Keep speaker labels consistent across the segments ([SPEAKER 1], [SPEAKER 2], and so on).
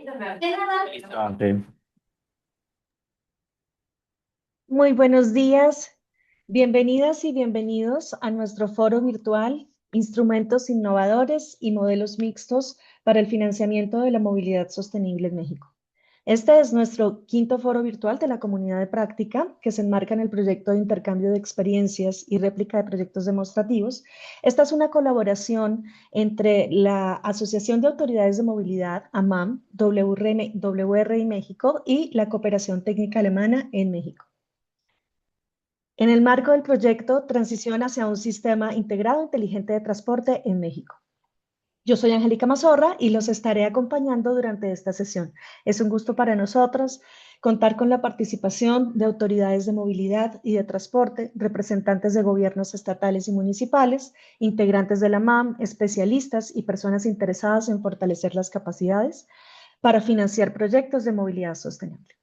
[SPEAKER 1] Listo, ok.
[SPEAKER 2] Muy buenos días, bienvenidas y bienvenidos a nuestro foro virtual Instrumentos innovadores y modelos mixtos para el financiamiento de la movilidad sostenible en México. Este es nuestro quinto foro virtual de la comunidad de práctica que se enmarca en el proyecto de intercambio de experiencias y réplica de proyectos demostrativos. Esta es una colaboración entre la Asociación de Autoridades de Movilidad, AMAM, WRI México y la Cooperación Técnica Alemana en México. En el marco del proyecto Transición hacia un sistema integrado inteligente de transporte en México. Yo soy Angélica Mazorra y los estaré acompañando durante esta sesión. Es un gusto para nosotros contar con la participación de autoridades de movilidad y de transporte, representantes de gobiernos estatales y municipales, integrantes de la MAM, especialistas y personas interesadas en fortalecer las capacidades para financiar proyectos de movilidad sostenible.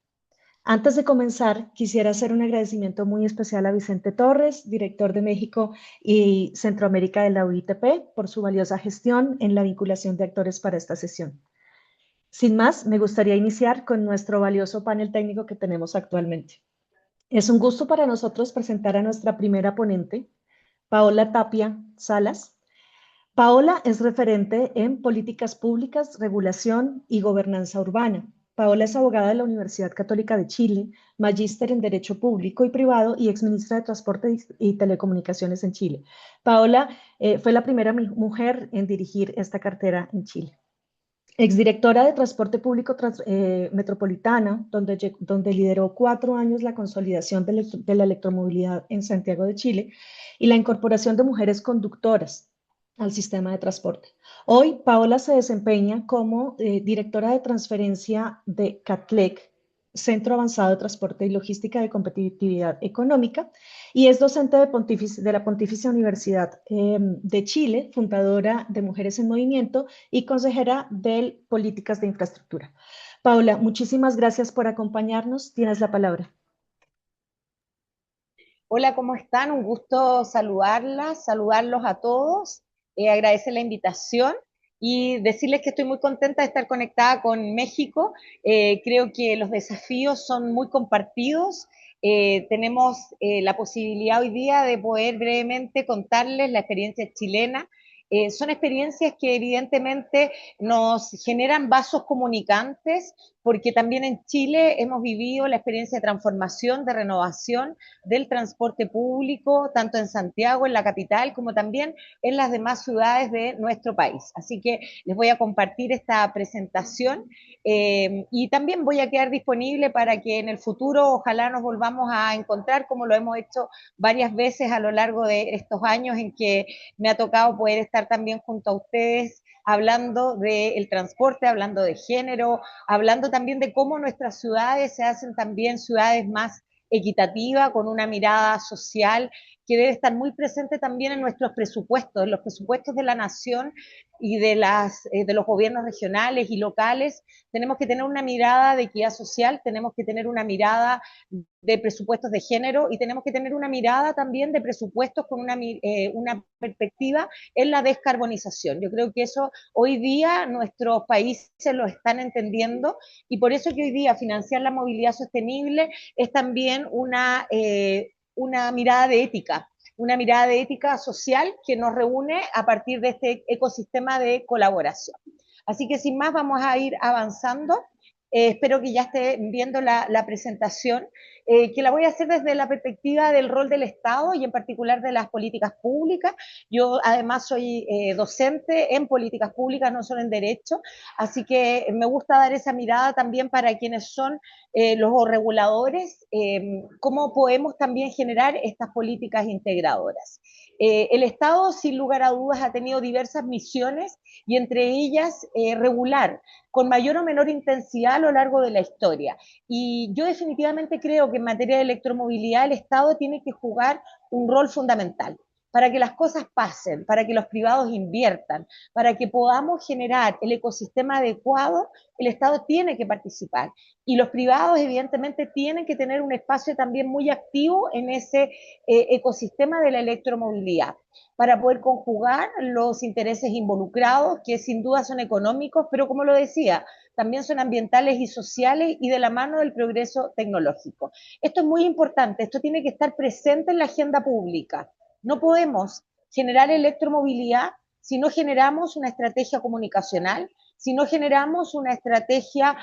[SPEAKER 2] Antes de comenzar, quisiera hacer un agradecimiento muy especial a Vicente Torres, director de México y Centroamérica de la UITP, por su valiosa gestión en la vinculación de actores para esta sesión. Sin más, me gustaría iniciar con nuestro valioso panel técnico que tenemos actualmente. Es un gusto para nosotros presentar a nuestra primera ponente, Paola Tapia Salas. Paola es referente en políticas públicas, regulación y gobernanza urbana. Paola es abogada de la Universidad Católica de Chile, magíster en Derecho Público y Privado y exministra de Transporte y Telecomunicaciones en Chile. Paola fue la primera mujer en dirigir esta cartera en Chile. Exdirectora de Transporte Público Metropolitana, donde lideró 4 años la consolidación de la electromovilidad en Santiago de Chile y la incorporación de mujeres conductoras al sistema de transporte. Hoy, Paola se desempeña como directora de transferencia de CATLEC, Centro Avanzado de Transporte y Logística de Competitividad Económica, y es docente de la Pontificia Universidad de Chile, fundadora de Mujeres en Movimiento y consejera de Políticas de Infraestructura. Paula, muchísimas gracias por acompañarnos. Tienes la palabra.
[SPEAKER 3] Hola, ¿cómo están? Un gusto saludarlas, saludarlos a todos, agradecer la invitación y decirles que estoy muy contenta de estar conectada con México. Creo que los desafíos son muy compartidos. Tenemos la posibilidad hoy día de poder brevemente contarles la experiencia chilena. Son experiencias que evidentemente nos generan vasos comunicantes, porque también en Chile hemos vivido la experiencia de transformación, de renovación del transporte público, tanto en Santiago, en la capital, como también en las demás ciudades de nuestro país. Así que les voy a compartir esta presentación y también voy a quedar disponible para que en el futuro ojalá nos volvamos a encontrar, como lo hemos hecho varias veces a lo largo de estos años en que me ha tocado poder estar también junto a ustedes hablando del transporte, hablando de género, hablando también de cómo nuestras ciudades se hacen también ciudades más equitativa, con una mirada social que debe estar muy presente también en nuestros presupuestos, en los presupuestos de la nación y de los gobiernos regionales y locales. Tenemos que tener una mirada de equidad social, tenemos que tener una mirada de presupuestos de género y tenemos que tener una mirada también de presupuestos con una perspectiva en la descarbonización. Yo creo que eso hoy día nuestros países lo están entendiendo y por eso que hoy día financiar la movilidad sostenible es también una mirada de ética, una mirada de ética social que nos reúne a partir de este ecosistema de colaboración. Así que sin más vamos a ir avanzando. Espero que ya estén viendo la presentación, que la voy a hacer desde la perspectiva del rol del Estado y en particular de las políticas públicas. Yo además soy docente en políticas públicas, no solo en derecho, así que me gusta dar esa mirada también para quienes son los reguladores, cómo podemos también generar estas políticas integradoras. El Estado, sin lugar a dudas, ha tenido diversas misiones y entre ellas regular con mayor o menor intensidad a lo largo de la historia. Y yo definitivamente creo que en materia de electromovilidad el Estado tiene que jugar un rol fundamental para que las cosas pasen, para que los privados inviertan, para que podamos generar el ecosistema adecuado, el Estado tiene que participar. Y los privados, evidentemente, tienen que tener un espacio también muy activo en ese ecosistema de la electromovilidad para poder conjugar los intereses involucrados, que sin duda son económicos, pero como lo decía, también son ambientales y sociales y de la mano del progreso tecnológico. Esto es muy importante, esto tiene que estar presente en la agenda pública. No podemos generar electromovilidad si no generamos una estrategia comunicacional, si no generamos una estrategia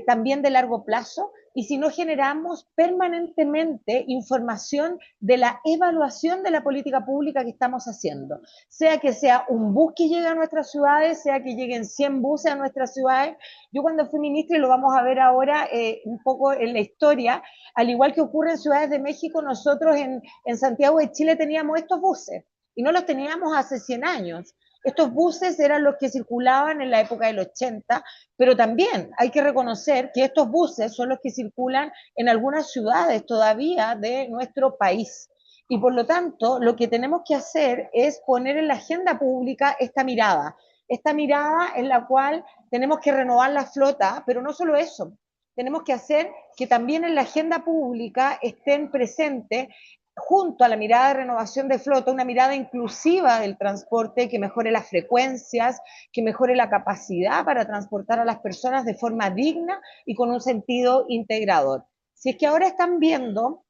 [SPEAKER 3] también de largo plazo y si no generamos permanentemente información de la evaluación de la política pública que estamos haciendo. Sea que sea un bus que llegue a nuestras ciudades, sea que lleguen 100 buses a nuestras ciudades. Yo cuando fui ministra, y lo vamos a ver ahora un poco en la historia, al igual que ocurre en ciudades de México, nosotros en Santiago de Chile teníamos estos buses y no los teníamos hace 100 años. Estos buses eran los que circulaban en la época del 80, pero también hay que reconocer que estos buses son los que circulan en algunas ciudades todavía de nuestro país. Y por lo tanto, lo que tenemos que hacer es poner en la agenda pública esta mirada en la cual tenemos que renovar la flota, pero no solo eso, tenemos que hacer que también en la agenda pública estén presentes junto a la mirada de renovación de flota, una mirada inclusiva del transporte que mejore las frecuencias, que mejore la capacidad para transportar a las personas de forma digna y con un sentido integrador. Si es que ahora están viendo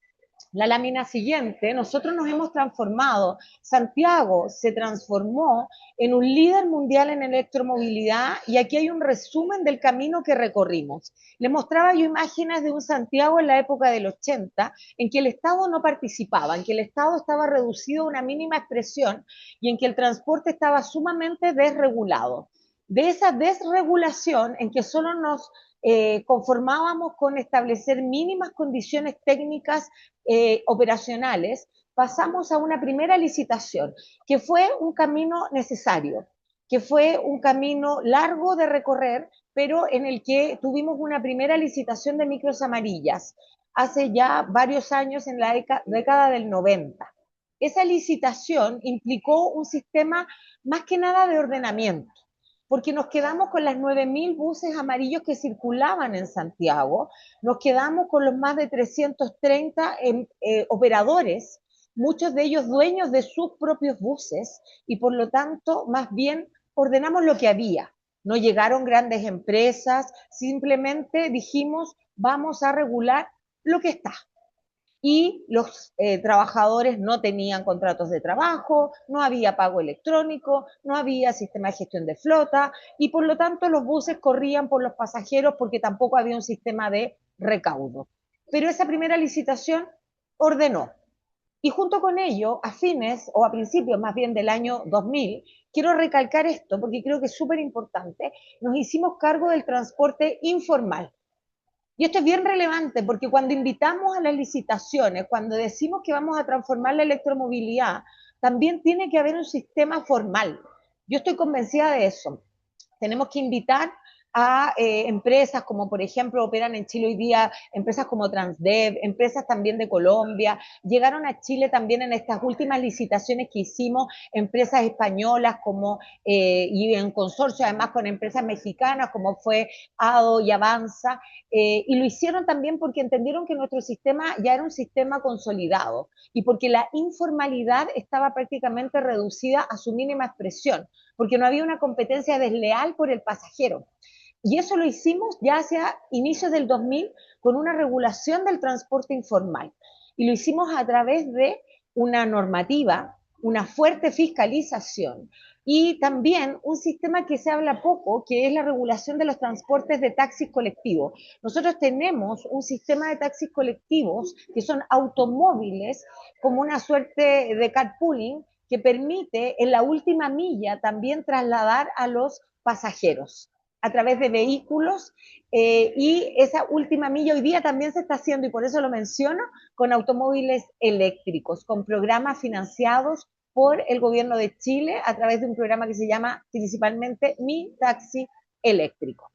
[SPEAKER 3] la lámina siguiente, nosotros nos hemos transformado. Santiago se transformó en un líder mundial en electromovilidad y aquí hay un resumen del camino que recorrimos. Les mostraba yo imágenes de un Santiago en la época del 80 en que el Estado no participaba, en que el Estado estaba reducido a una mínima expresión y en que el transporte estaba sumamente desregulado. De esa desregulación en que solo nos conformábamos con establecer mínimas condiciones técnicas operacionales, pasamos a una primera licitación, que fue un camino necesario, que fue un camino largo de recorrer, pero en el que tuvimos una primera licitación de micros amarillas hace ya varios años, en la década del 90. Esa licitación implicó un sistema más que nada de ordenamiento, porque nos quedamos con las 9.000 buses amarillos que circulaban en Santiago, nos quedamos con los más de 330 operadores, muchos de ellos dueños de sus propios buses, y por lo tanto, más bien ordenamos lo que había. No llegaron grandes empresas, simplemente dijimos, vamos a regular lo que está, y los trabajadores no tenían contratos de trabajo, no había pago electrónico, no había sistema de gestión de flota y por lo tanto los buses corrían por los pasajeros porque tampoco había un sistema de recaudo. Pero esa primera licitación ordenó. Y junto con ello, a fines o a principios más bien del año 2000, quiero recalcar esto porque creo que es súper importante, nos hicimos cargo del transporte informal. Y esto es bien relevante porque cuando invitamos a las licitaciones, cuando decimos que vamos a transformar la electromovilidad, también tiene que haber un sistema formal. Yo estoy convencida de eso. Tenemos que invitar a empresas como por ejemplo operan en Chile hoy día, empresas como Transdev, empresas también de Colombia, llegaron a Chile también en estas últimas licitaciones que hicimos, empresas españolas como, y en consorcio además con empresas mexicanas como fue ADO y Avanza, y lo hicieron también porque entendieron que nuestro sistema ya era un sistema consolidado y porque la informalidad estaba prácticamente reducida a su mínima expresión, porque no había una competencia desleal por el pasajero. Y eso lo hicimos ya hacia inicios del 2000 con una regulación del transporte informal. Y lo hicimos a través de una normativa, una fuerte fiscalización y también un sistema que se habla poco, que es la regulación de los transportes de taxis colectivos. Nosotros tenemos un sistema de taxis colectivos que son automóviles como una suerte de carpooling que permite en la última milla también trasladar a los pasajeros a través de vehículos y esa última milla hoy día también se está haciendo, y por eso lo menciono, con automóviles eléctricos, con programas financiados por el gobierno de Chile a través de un programa que se llama principalmente Mi Taxi Eléctrico.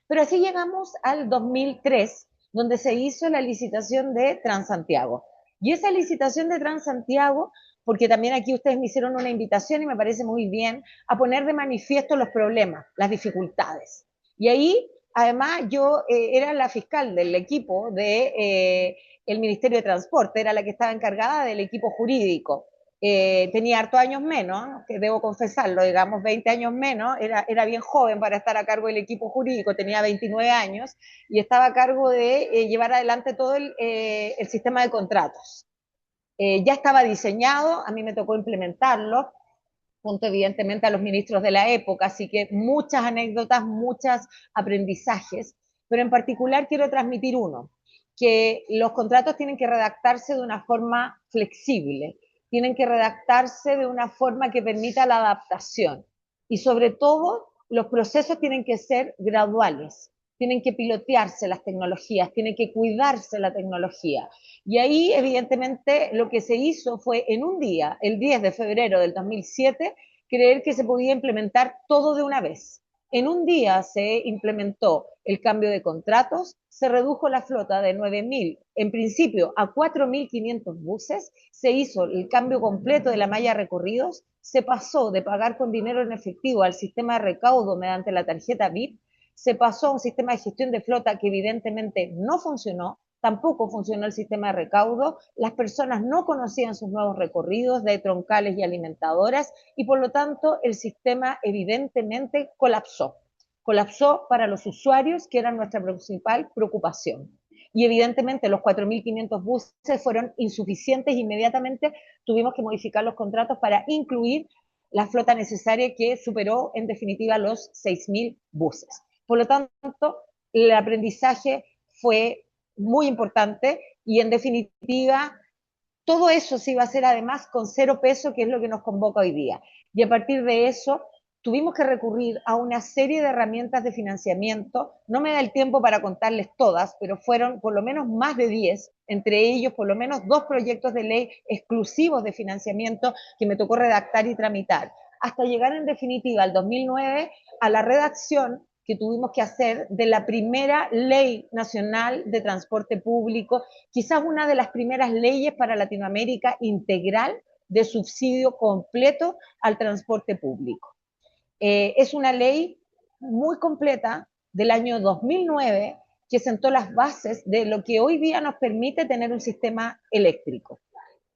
[SPEAKER 3] Pero así llegamos al 2003, donde se hizo la licitación de Transantiago. Y esa licitación de Transantiago, porque también aquí ustedes me hicieron una invitación y me parece muy bien, a poner de manifiesto los problemas, las dificultades. Y ahí, además, yo era la fiscal del equipo del Ministerio de Transporte, era la que estaba encargada del equipo jurídico. tenía hartos años menos, que debo confesarlo, digamos 20 años menos, era bien joven para estar a cargo del equipo jurídico, tenía 29 años y estaba a cargo de llevar adelante todo el sistema de contratos. Ya estaba diseñado, a mí me tocó implementarlo, junto evidentemente a los ministros de la época, así que muchas anécdotas, muchos aprendizajes, pero en particular quiero transmitir uno, que los contratos tienen que redactarse de una forma flexible, tienen que redactarse de una forma que permita la adaptación y sobre todo los procesos tienen que ser graduales, tienen que pilotearse las tecnologías, tiene que cuidarse la tecnología. Y ahí, evidentemente, lo que se hizo fue en un día, el 10 de febrero del 2007, creer que se podía implementar todo de una vez. En un día se implementó el cambio de contratos, se redujo la flota de 9.000, en principio a 4.500 buses, se hizo el cambio completo de la malla de recorridos, se pasó de pagar con dinero en efectivo al sistema de recaudo mediante la tarjeta VIP, se pasó a un sistema de gestión de flota que evidentemente no funcionó, tampoco funcionó el sistema de recaudo, las personas no conocían sus nuevos recorridos de troncales y alimentadoras y por lo tanto el sistema evidentemente colapsó. Colapsó para los usuarios, que era nuestra principal preocupación. Y evidentemente los 4.500 buses fueron insuficientes, inmediatamente tuvimos que modificar los contratos para incluir la flota necesaria que superó en definitiva los 6.000 buses. Por lo tanto, el aprendizaje fue muy importante y en definitiva todo eso se iba a hacer además con 0 pesos, que es lo que nos convoca hoy día. Y a partir de eso tuvimos que recurrir a una serie de herramientas de financiamiento. No me da el tiempo para contarles todas, pero fueron por lo menos más de 10, entre ellos por lo menos 2 proyectos de ley exclusivos de financiamiento que me tocó redactar y tramitar, hasta llegar en definitiva al 2009 a la redacción que tuvimos que hacer de la primera ley nacional de transporte público, quizás una de las primeras leyes para Latinoamérica integral de subsidio completo al transporte público. Es una ley muy completa del año 2009 que sentó las bases de lo que hoy día nos permite tener un sistema eléctrico.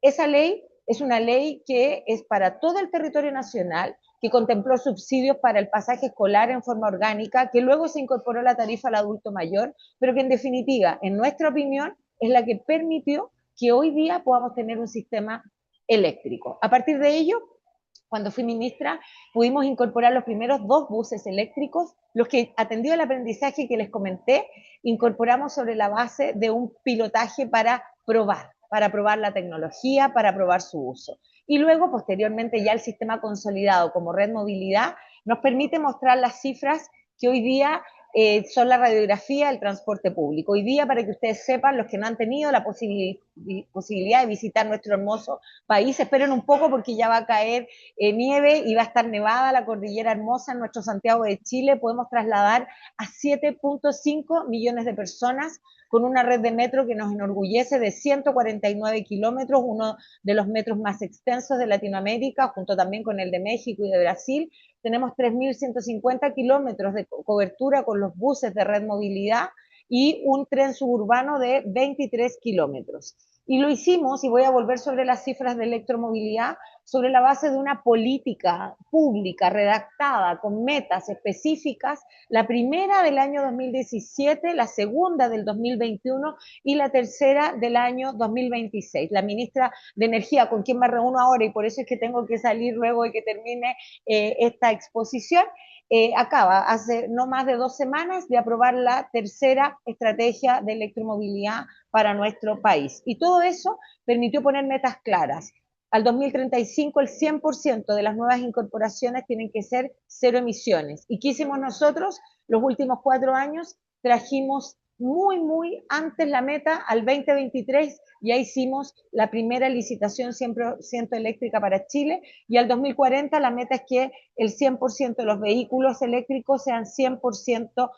[SPEAKER 3] Esa ley es una ley que es para todo el territorio nacional, que contempló subsidios para el pasaje escolar en forma orgánica, que luego se incorporó la tarifa al adulto mayor, pero que en definitiva, en nuestra opinión, es la que permitió que hoy día podamos tener un sistema eléctrico. A partir de ello, cuando fui ministra, pudimos incorporar los primeros 2 buses eléctricos, los que atendió el aprendizaje que les comenté, incorporamos sobre la base de un pilotaje para probar la tecnología, para probar su uso. Y luego, posteriormente, ya el sistema consolidado como red movilidad nos permite mostrar las cifras que hoy día son la radiografía del transporte público. Hoy día, para que ustedes sepan, los que no han tenido la posibilidad de visitar nuestro hermoso país, esperen un poco porque ya va a caer nieve y va a estar nevada la cordillera hermosa en nuestro Santiago de Chile. Podemos trasladar a 7.5 millones de personas con una red de metro que nos enorgullece de 149 kilómetros, uno de los metros más extensos de Latinoamérica, junto también con el de México y de Brasil. Tenemos 3.150 kilómetros de cobertura con los buses de red movilidad y un tren suburbano de 23 kilómetros. Y lo hicimos, y voy a volver sobre las cifras de electromovilidad, sobre la base de una política pública redactada con metas específicas, la primera del año 2017, la segunda del 2021 y la tercera del año 2026. La ministra de Energía, con quien me reúno ahora, y por eso es que tengo que salir luego de que termine esta exposición, acaba hace no más de 2 semanas de aprobar la tercera estrategia de electromovilidad para nuestro país. Y todo eso permitió poner metas claras. Al 2035 el 100% de las nuevas incorporaciones tienen que ser 0 emisiones. ¿Y qué hicimos nosotros? Los últimos 4 años trajimos muy antes la meta, al 2023 ya hicimos la primera licitación 100% eléctrica para Chile y al 2040 la meta es que el 100% de los vehículos eléctricos sean 100%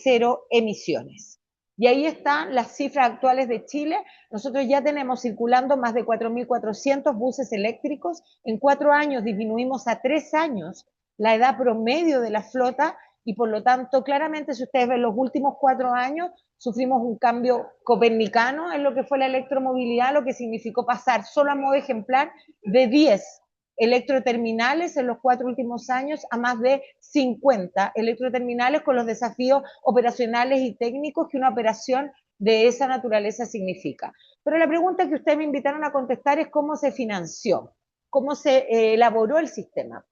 [SPEAKER 3] cero emisiones. Y ahí están las cifras actuales de Chile. Nosotros ya tenemos circulando más de 4.400 buses eléctricos. En 4 años disminuimos a 3 años la edad promedio de la flota y por lo tanto, claramente, si ustedes ven los últimos 4 años, sufrimos un cambio copernicano en lo que fue la electromovilidad, lo que significó pasar solo a modo ejemplar de 10 electroterminales en los 4 últimos años a más de 50 electroterminales con los desafíos operacionales y técnicos que una operación de esa naturaleza significa. Pero la pregunta que ustedes me invitaron a contestar es cómo se financió, cómo se elaboró el sistema.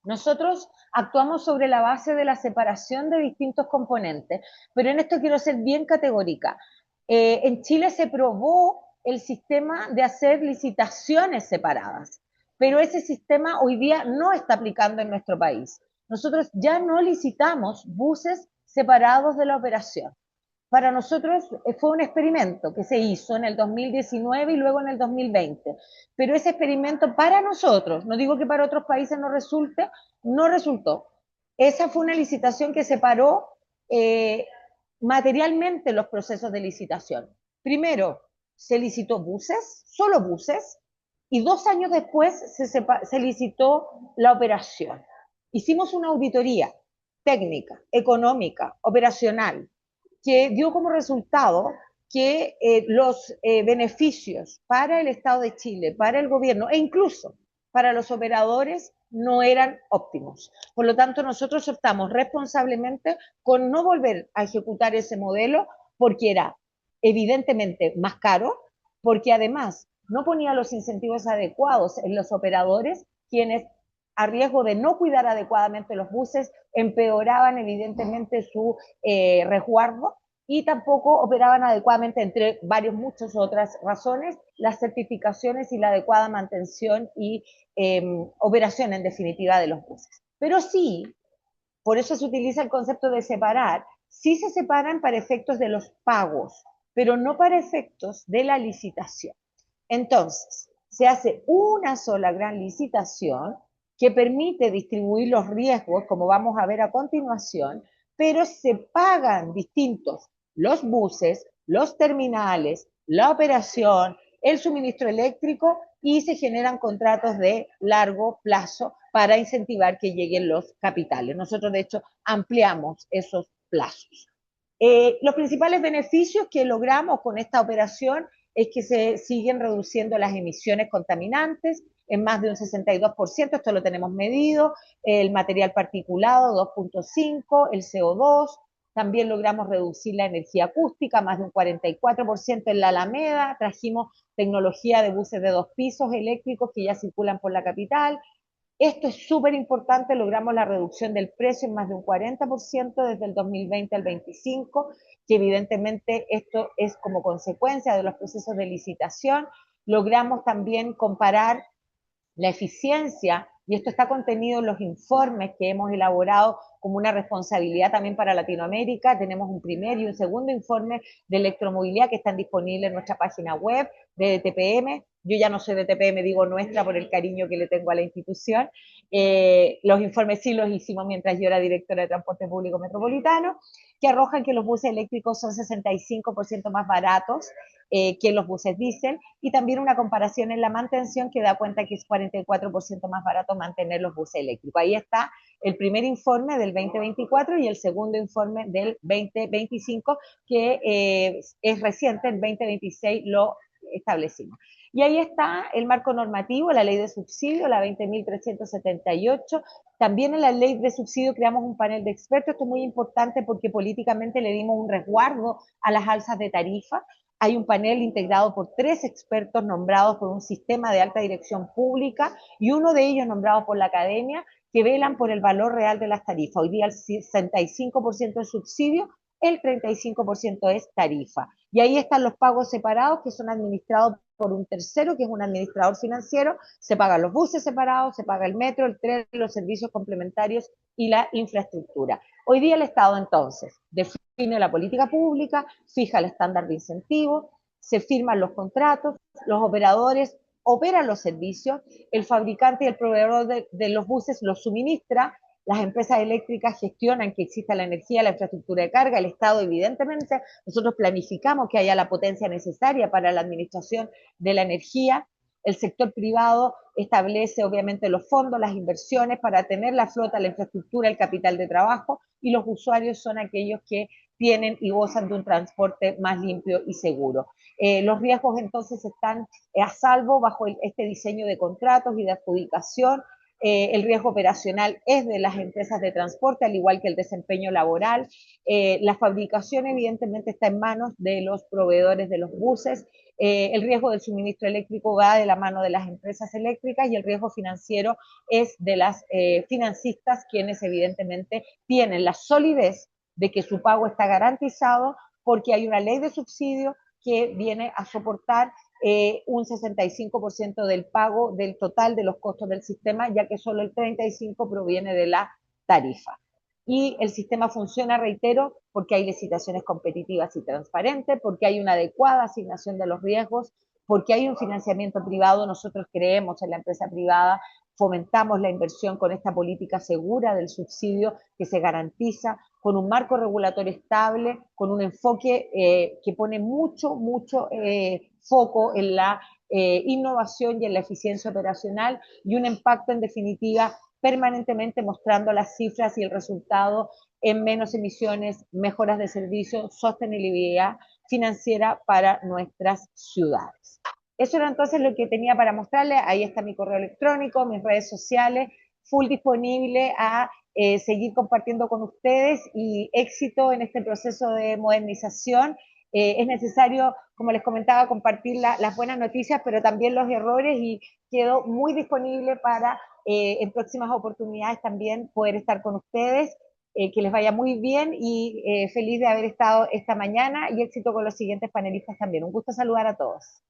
[SPEAKER 3] Nosotros actuamos sobre la base de la separación de distintos componentes, pero en esto quiero ser bien categórica. En Chile se probó el sistema de hacer licitaciones separadas, pero ese sistema hoy día no está aplicando en nuestro país. Nosotros ya no licitamos buses separados de la operación. Para nosotros fue un experimento que se hizo en el 2019 y luego en el 2020. Pero ese experimento para nosotros, no digo que para otros países no resulte, no resultó. Esa fue una licitación que separó materialmente los procesos de licitación. Primero, se licitó buses, solo buses, y 2 años después se licitó la operación. Hicimos una auditoría técnica, económica, operacional, que dio como resultado que los beneficios para el Estado de Chile, para el gobierno e incluso para los operadores no eran óptimos. Por lo tanto, nosotros optamos responsablemente con no volver a ejecutar ese modelo porque era evidentemente más caro, porque además no ponía los incentivos adecuados en los operadores, quienes a riesgo de no cuidar adecuadamente los buses, empeoraban evidentemente su resguardo y tampoco operaban adecuadamente, entre varios muchas otras razones, las certificaciones y la adecuada mantención y operación en definitiva de los buses. Pero sí, por eso se utiliza el concepto de separar, sí se separan para efectos de los pagos, pero no para efectos de la licitación. Entonces, se hace una sola gran licitación que permite distribuir los riesgos, como vamos a ver a continuación, pero se pagan distintos los buses, los terminales, la operación, el suministro eléctrico y se generan contratos de largo plazo para incentivar que lleguen los capitales. Nosotros, de hecho, ampliamos esos plazos. Los principales beneficios que logramos con esta operación es que se siguen reduciendo las emisiones contaminantes en más de un 62%, esto lo tenemos medido, el material particulado 2.5, el CO2, también logramos reducir la energía acústica, más de un 44% en la Alameda, trajimos tecnología de buses de 2 pisos eléctricos que ya circulan por la capital. Esto es súper importante, logramos la reducción del precio en más de un 40% desde el 2020 al 25, que evidentemente esto es como consecuencia de los procesos de licitación. Logramos también comparar la eficiencia, y esto está contenido en los informes que hemos elaborado como una responsabilidad también para Latinoamérica. Tenemos un primer y un segundo informe de electromovilidad que están disponibles en nuestra página web de TPM. Yo ya no soy de TPM, digo nuestra por el cariño que le tengo a la institución. Los informes sí los hicimos mientras yo era directora de Transporte Público Metropolitano, que arrojan que los buses eléctricos son 65% más baratos que los buses diésel, y también una comparación en la mantención que da cuenta que es 44% más barato mantener los buses eléctricos. Ahí está el primer informe del 2024 y el segundo informe del 2025, que es reciente, el 2026 lo establecimos. Y ahí está el marco normativo, la ley de subsidio, la 20.378. También en la ley de subsidio creamos un panel de expertos. Esto es muy importante porque políticamente le dimos un resguardo a las alzas de tarifa. Hay un panel integrado por 3 expertos nombrados por un sistema de alta dirección pública y uno de ellos nombrado por la academia, que velan por el valor real de las tarifas. Hoy día el 65% es subsidio, el 35% es tarifa. Y ahí están los pagos separados que son administrados por un tercero, que es un administrador financiero. Se pagan los buses separados, se paga el metro, el tren, los servicios complementarios y la infraestructura. Hoy día el Estado entonces define la política pública, fija el estándar de incentivos, se firman los contratos, los operadores operan los servicios, el fabricante y el proveedor de los buses los suministra, las empresas eléctricas gestionan que exista la energía, la infraestructura de carga, el Estado evidentemente, nosotros planificamos que haya la potencia necesaria para la administración de la energía, El sector privado establece obviamente los fondos, las inversiones para tener la flota, la infraestructura, el capital de trabajo, y los usuarios son aquellos que tienen y gozan de un transporte más limpio y seguro. Los riesgos entonces están a salvo bajo este diseño de contratos y de adjudicación. El riesgo operacional es de las empresas de transporte, al igual que el desempeño laboral. La fabricación evidentemente está en manos de los proveedores de los buses. El riesgo del suministro eléctrico va de la mano de las empresas eléctricas, y el riesgo financiero es de las financistas, quienes evidentemente tienen la solidez de que su pago está garantizado porque hay una ley de subsidio que viene a soportar un 65% del pago del total de los costos del sistema, ya que solo el 35% proviene de la tarifa. Y el sistema funciona, reitero, porque hay licitaciones competitivas y transparentes, porque hay una adecuada asignación de los riesgos, porque hay un financiamiento privado. Nosotros creemos en la empresa privada, fomentamos la inversión con esta política segura del subsidio que se garantiza, con un marco regulatorio estable, con un enfoque que pone mucho foco en la innovación y en la eficiencia operacional, y un impacto en definitiva permanentemente mostrando las cifras y el resultado en menos emisiones, mejoras de servicio, sostenibilidad financiera para nuestras ciudades. Eso era entonces lo que tenía para mostrarles. Ahí está mi correo electrónico, mis redes sociales, full disponible a seguir compartiendo con ustedes, y éxito en este proceso de modernización. Es necesario, como les comentaba, compartir las buenas noticias, pero también los errores, y quedo muy disponible para en próximas oportunidades también poder estar con ustedes. Que les vaya muy bien, y feliz de haber estado esta mañana, y éxito con los siguientes panelistas también. Un gusto saludar a todos.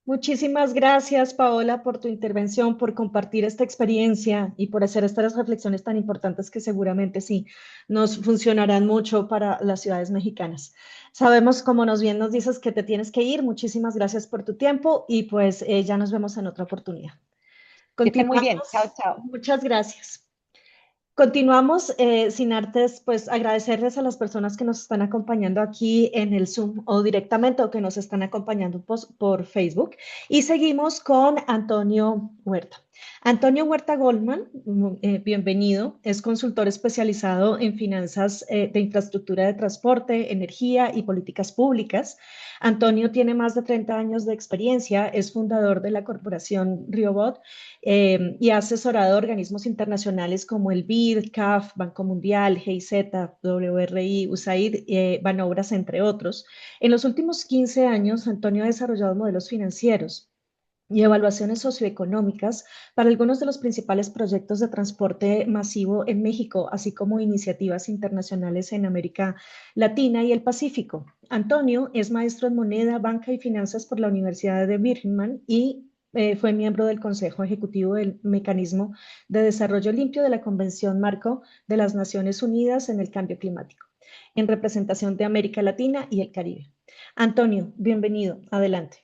[SPEAKER 2] Muchísimas gracias, Paola, por tu intervención, por compartir esta experiencia y por hacer estas reflexiones tan importantes que seguramente sí nos funcionarán mucho para las ciudades mexicanas. Sabemos, como bien nos dices, que te tienes que ir. Muchísimas gracias por tu tiempo y pues ya nos vemos en otra oportunidad.
[SPEAKER 3] Que estén muy bien. Chao,
[SPEAKER 2] Continuamos.
[SPEAKER 3] chao.
[SPEAKER 2] Muchas gracias. Continuamos sin artes, pues agradecerles a las personas que nos están acompañando aquí en el Zoom o directamente, o que nos están acompañando por Facebook. Y seguimos con Antonio Huerta. Antonio Huerta Goldman, bienvenido, es consultor especializado en finanzas de infraestructura de transporte, energía y políticas públicas. Antonio tiene más de 30 años de experiencia, es fundador de la corporación Riobot y ha asesorado a organismos internacionales como el BID, CAF, Banco Mundial, GIZ, WRI, USAID, Banobras, entre otros. En los últimos 15 años, Antonio ha desarrollado modelos financieros y evaluaciones socioeconómicas para algunos de los principales proyectos de transporte masivo en México, así como iniciativas internacionales en América Latina y el Pacífico. Antonio es maestro en moneda, banca y finanzas por la Universidad de Birmingham y fue miembro del Consejo Ejecutivo del Mecanismo de Desarrollo Limpio de la Convención Marco de las Naciones Unidas en el Cambio Climático, en representación de América Latina y el Caribe. Antonio, bienvenido. Adelante.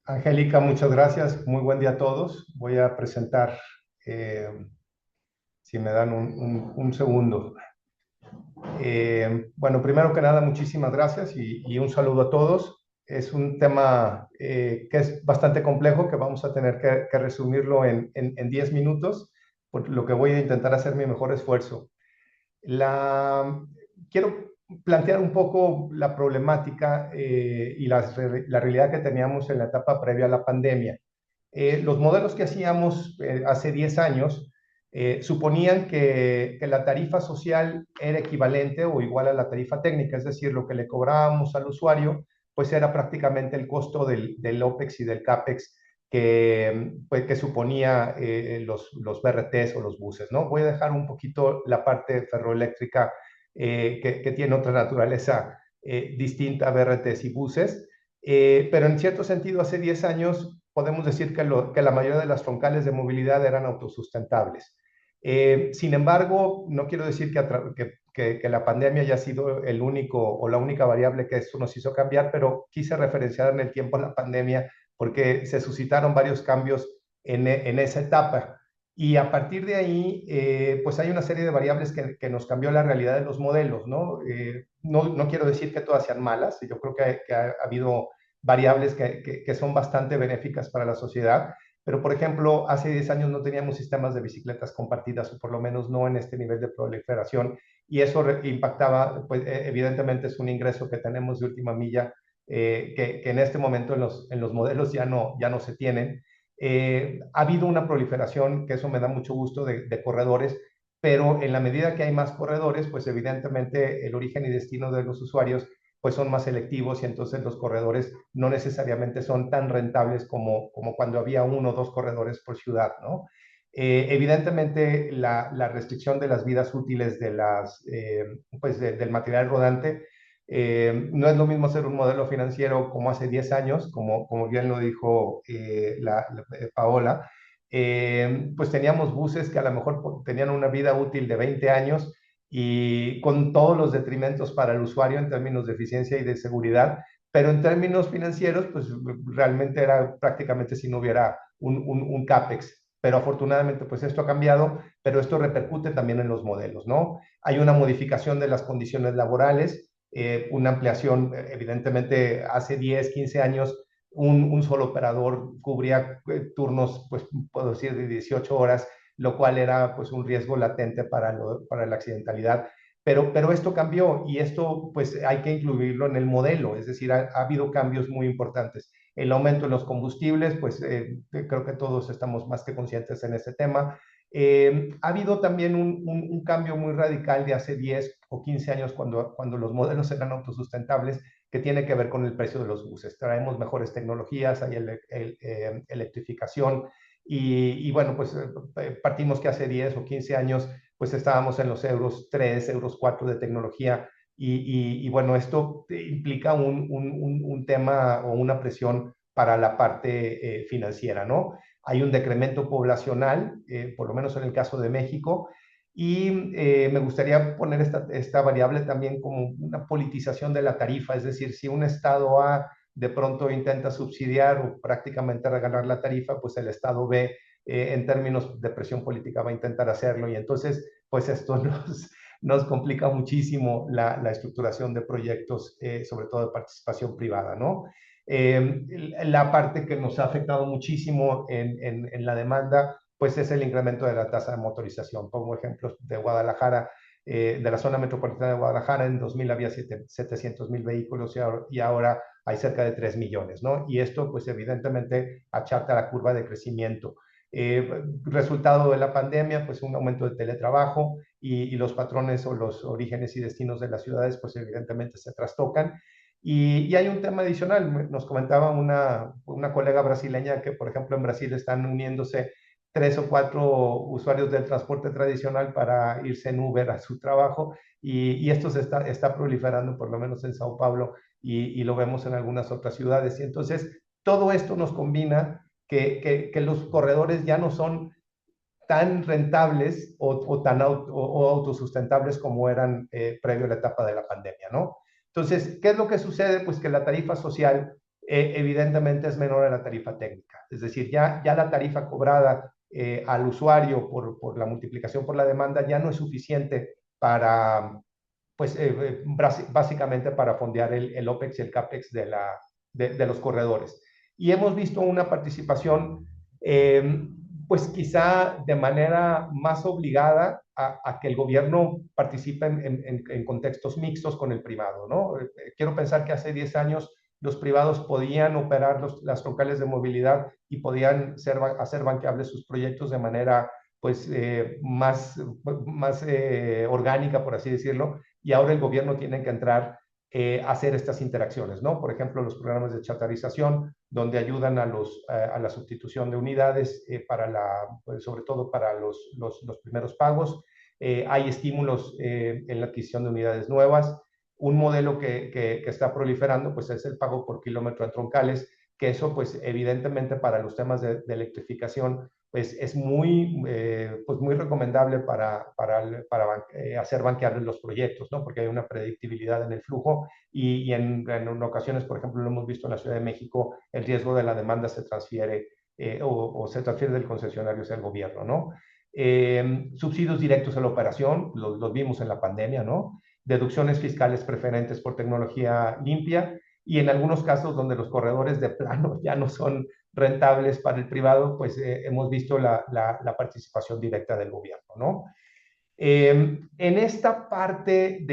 [SPEAKER 1] Angélica, muchas gracias. Muy buen día a todos. Voy a presentar, si me dan un segundo. Bueno, primero que nada, muchísimas gracias y un saludo a todos. Es un tema que es bastante complejo, que vamos a tener que resumirlo en 10 minutos, por lo que voy a intentar hacer mi mejor esfuerzo. Quiero plantear un poco la problemática y la realidad que teníamos en la etapa previa a la pandemia. Los modelos que hacíamos hace 10 años suponían que la tarifa social era equivalente o igual a la tarifa técnica, es decir, lo que le cobrábamos al usuario, pues era prácticamente el costo del OPEX y del CAPEX que suponía los BRTs o los buses, ¿no? Voy a dejar un poquito la parte ferroeléctrica que tiene otra naturaleza distinta a BRTs y buses, pero en cierto sentido hace 10 años podemos decir que la mayoría de las troncales de movilidad eran autosustentables. Sin embargo, no quiero decir que la pandemia haya sido el único o la única variable que esto nos hizo cambiar, pero quise referenciar en el tiempo la pandemia porque se suscitaron varios cambios en esa etapa. Y a partir de ahí, pues hay una serie de variables que nos cambió la realidad de los modelos, ¿no? No quiero decir que todas sean malas, yo creo que ha habido variables que son bastante benéficas para la sociedad. Pero, por ejemplo, hace 10 años no teníamos sistemas de bicicletas compartidas, o por lo menos no en este nivel de proliferación, y eso impactaba, pues evidentemente es un ingreso que tenemos de última milla, que en este momento en los modelos ya no se tienen. Ha habido una proliferación, que eso me da mucho gusto, de corredores, pero en la medida que hay más corredores, pues evidentemente el origen y destino de los usuarios pues son más selectivos, y entonces los corredores no necesariamente son tan rentables como cuando había 1 o 2 corredores por ciudad, ¿no? Evidentemente la restricción de las vidas útiles de pues del material rodante, no es lo mismo hacer un modelo financiero como hace 10 años, como bien lo dijo Paola. Pues teníamos buses que a lo mejor tenían una vida útil de 20 años, y con todos los detrimentos para el usuario en términos de eficiencia y de seguridad, pero en términos financieros, pues realmente era prácticamente si no hubiera un CAPEX. Pero afortunadamente, pues esto ha cambiado, pero esto repercute también en los modelos, ¿no? Hay una modificación de las condiciones laborales, una ampliación, evidentemente, hace 10, 15 años, un solo operador cubría turnos, pues puedo decir, de 18 horas, lo cual era pues un riesgo latente para la accidentalidad. Pero esto cambió, y esto pues hay que incluirlo en el modelo, es decir, ha habido cambios muy importantes. El aumento en los combustibles, pues creo que todos estamos más que conscientes en ese tema. Ha habido también un cambio muy radical de hace 10 o 15 años, cuando los modelos eran autosustentables, que tiene que ver con el precio de los buses. Traemos mejores tecnologías, hay electrificación, y bueno, pues partimos que hace 10 o 15 años pues estábamos en los euros 3, euros 4 de tecnología, y bueno, esto implica un tema o una presión para la parte financiera, ¿no? Hay un decremento poblacional, por lo menos en el caso de México, y me gustaría poner esta variable también como una politización de la tarifa, es decir, si un estado A de pronto intenta subsidiar o prácticamente regalar la tarifa, pues el estado B, en términos de presión política, va a intentar hacerlo, y entonces pues esto nos complica muchísimo la estructuración de proyectos, sobre todo de participación privada, ¿no? La parte que nos ha afectado muchísimo en la demanda, pues es el incremento de la tasa de motorización. Pongo ejemplos de Guadalajara, de la zona metropolitana de Guadalajara. En 2000 había 700,000 vehículos, y ahora hay cerca de 3 millones, ¿no? Y esto, pues evidentemente, achata la curva de crecimiento. Resultado de la pandemia, pues un aumento de teletrabajo, y los patrones o los orígenes y destinos de las ciudades, pues evidentemente se trastocan. Y hay un tema adicional, nos comentaba una colega brasileña que, por ejemplo, en Brasil están uniéndose 3 o 4 usuarios del transporte tradicional para irse en Uber a su trabajo, y esto se está proliferando, por lo menos en Sao Paulo, y lo vemos en algunas otras ciudades. Y entonces todo esto nos combina que los corredores ya no son tan rentables o autosustentables como eran previo a la etapa de la pandemia, ¿no? Entonces, ¿qué es lo que sucede? Pues que la tarifa social evidentemente es menor a la tarifa técnica. Es decir, ya la tarifa cobrada al usuario por la multiplicación por la demanda ya no es suficiente para, pues básicamente para fondear el OPEX y el CAPEX de los corredores. Y hemos visto una participación, pues quizá de manera más obligada a que el gobierno participe en contextos mixtos con el privado, ¿no? Quiero pensar que hace 10 años los privados podían operar las troncales de movilidad y podían hacer banqueables sus proyectos de manera pues más orgánica, por así decirlo, y ahora el gobierno tiene que entrar a hacer estas interacciones, ¿no? Por ejemplo, los programas de charterización, donde ayudan a la sustitución de unidades, pues, sobre todo para los primeros pagos. Hay estímulos en la adquisición de unidades nuevas. Un modelo que está proliferando, pues es el pago por kilómetro en troncales, que eso, pues evidentemente para los temas de electrificación, pues es pues muy recomendable para hacer banqueables los proyectos, ¿no? Porque hay una predictibilidad en el flujo, y en ocasiones, por ejemplo, lo hemos visto en la Ciudad de México, el riesgo de la demanda se transfiere o se transfiere del concesionario hacia el gobierno, ¿no? Subsidios directos a la operación, los vimos en la pandemia, ¿no? Deducciones fiscales preferentes por tecnología limpia, y en algunos casos donde los corredores de plano ya no son rentables para el privado, pues hemos visto la participación directa del gobierno, ¿no? En esta parte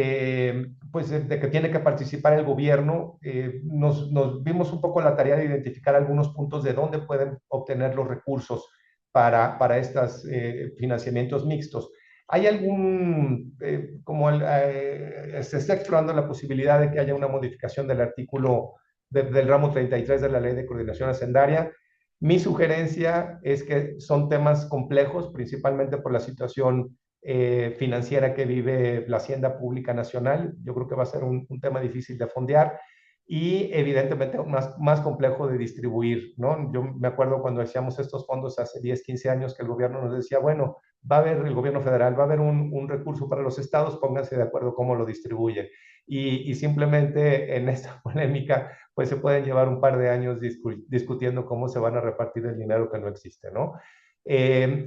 [SPEAKER 1] pues de que tiene que participar el gobierno, nos vimos un poco la tarea de identificar algunos puntos de dónde pueden obtener los recursos para estos financiamientos mixtos. ¿Hay se está explorando la posibilidad de que haya una modificación del artículo del ramo 33 de la Ley de Coordinación Hacendaria? Mi sugerencia es que son temas complejos, principalmente por la situación financiera que vive la Hacienda Pública Nacional. Yo creo que va a ser un tema difícil de fondear y evidentemente más complejo de distribuir, ¿no? Yo me acuerdo cuando hacíamos estos fondos hace 10, 15 años que el gobierno nos decía, bueno, va a haber el gobierno federal, va a haber un recurso para los estados, pónganse de acuerdo cómo lo distribuyen. Y simplemente en esta polémica, pues se pueden llevar un par de años discutiendo cómo se van a repartir el dinero que no existe, ¿no?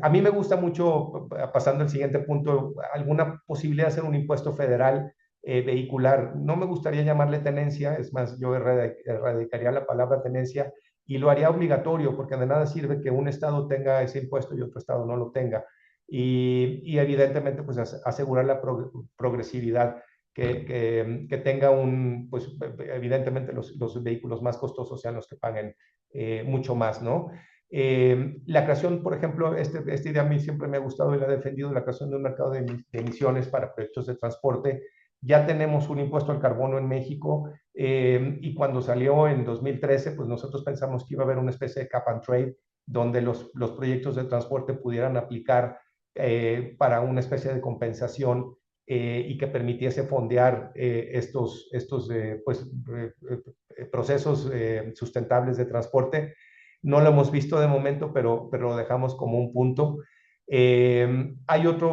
[SPEAKER 1] A mí me gusta mucho, pasando al siguiente punto, alguna posibilidad de hacer un impuesto federal vehicular. No me gustaría llamarle tenencia, es más, yo erradicaría la palabra tenencia y lo haría obligatorio, porque de nada sirve que un estado tenga ese impuesto y otro estado no lo tenga. Y evidentemente, pues asegurar la progresividad, que tenga pues evidentemente los vehículos más costosos sean los que paguen mucho más, ¿no? La creación, por ejemplo, esta idea a mí siempre me ha gustado y la he defendido, la creación de un mercado de emisiones para proyectos de transporte. Ya tenemos un impuesto al carbono en México y cuando salió en 2013, pues nosotros pensamos que iba a haber una especie de cap and trade donde los proyectos de transporte pudieran aplicar para una especie de compensación y que permitiese fondear estos procesos sustentables de transporte. No lo hemos visto de momento, pero lo dejamos como un punto. Hay otra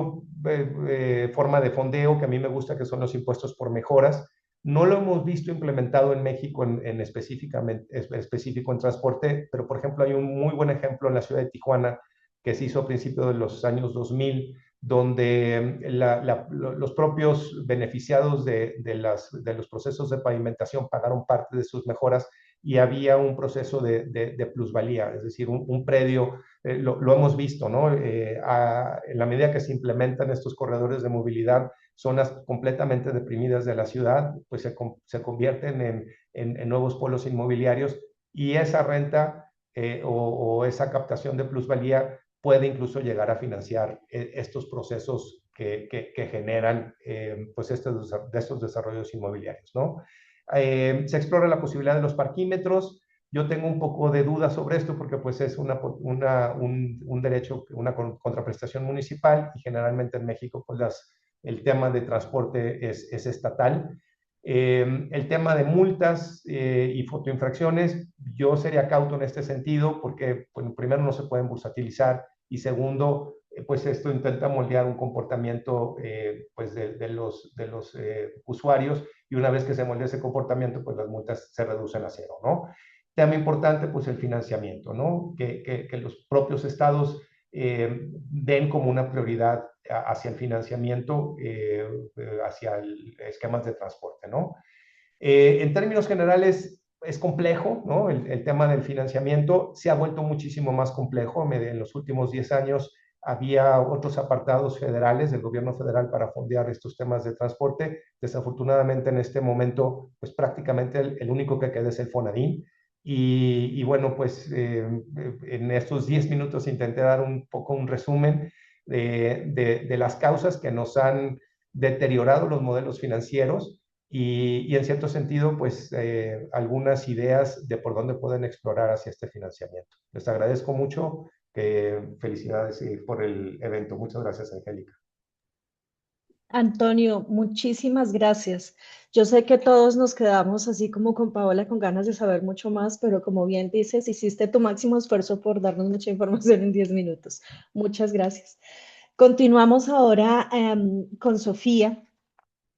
[SPEAKER 1] forma de fondeo que a mí me gusta, que son los impuestos por mejoras. No lo hemos visto implementado en México específico en transporte, pero por ejemplo hay un muy buen ejemplo en la ciudad de Tijuana que se hizo a principios de los años 2000, donde los propios beneficiados de los procesos de pavimentación pagaron parte de sus mejoras y había un proceso de plusvalía, es decir, un predio, lo hemos visto, ¿no? En la medida que se implementan estos corredores de movilidad, zonas completamente deprimidas de la ciudad, pues se convierten en nuevos polos inmobiliarios y esa renta o esa captación de plusvalía puede incluso llegar a financiar estos procesos que generan pues estos desarrollos inmobiliarios, ¿no? Se explora la posibilidad de los parquímetros. Yo tengo un poco de duda sobre esto porque pues es un derecho, una contraprestación municipal y generalmente en México pues el tema de transporte es estatal. El tema de multas y fotoinfracciones, yo sería cauto en este sentido porque, bueno, primero no se pueden bursatilizar y segundo, pues esto intenta moldear un comportamiento pues de los usuarios y una vez que se moldea ese comportamiento, pues las multas se reducen a cero, ¿no? Tema importante, pues el financiamiento, ¿no? Que los propios estados den como una prioridad hacia el financiamiento, hacia esquemas de transporte, ¿no? En términos generales, es complejo, ¿no? El tema del financiamiento se ha vuelto muchísimo más complejo. En los últimos 10 años había otros apartados federales del gobierno federal para fondear estos temas de transporte. Desafortunadamente, en este momento, pues prácticamente el único que queda es el FONADIN. Y bueno, pues en estos 10 minutos intenté dar un poco un resumen de las causas que nos han deteriorado los modelos financieros y en cierto sentido, pues algunas ideas de por dónde pueden explorar hacia este financiamiento. Les agradezco mucho, felicidades por el evento. Muchas gracias, Angélica.
[SPEAKER 2] Antonio, muchísimas gracias. Yo sé que todos nos quedamos así como con Paola con ganas de saber mucho más, pero como bien dices, hiciste tu máximo esfuerzo por darnos mucha información en 10 minutos. Muchas gracias. Continuamos ahora con Sofía.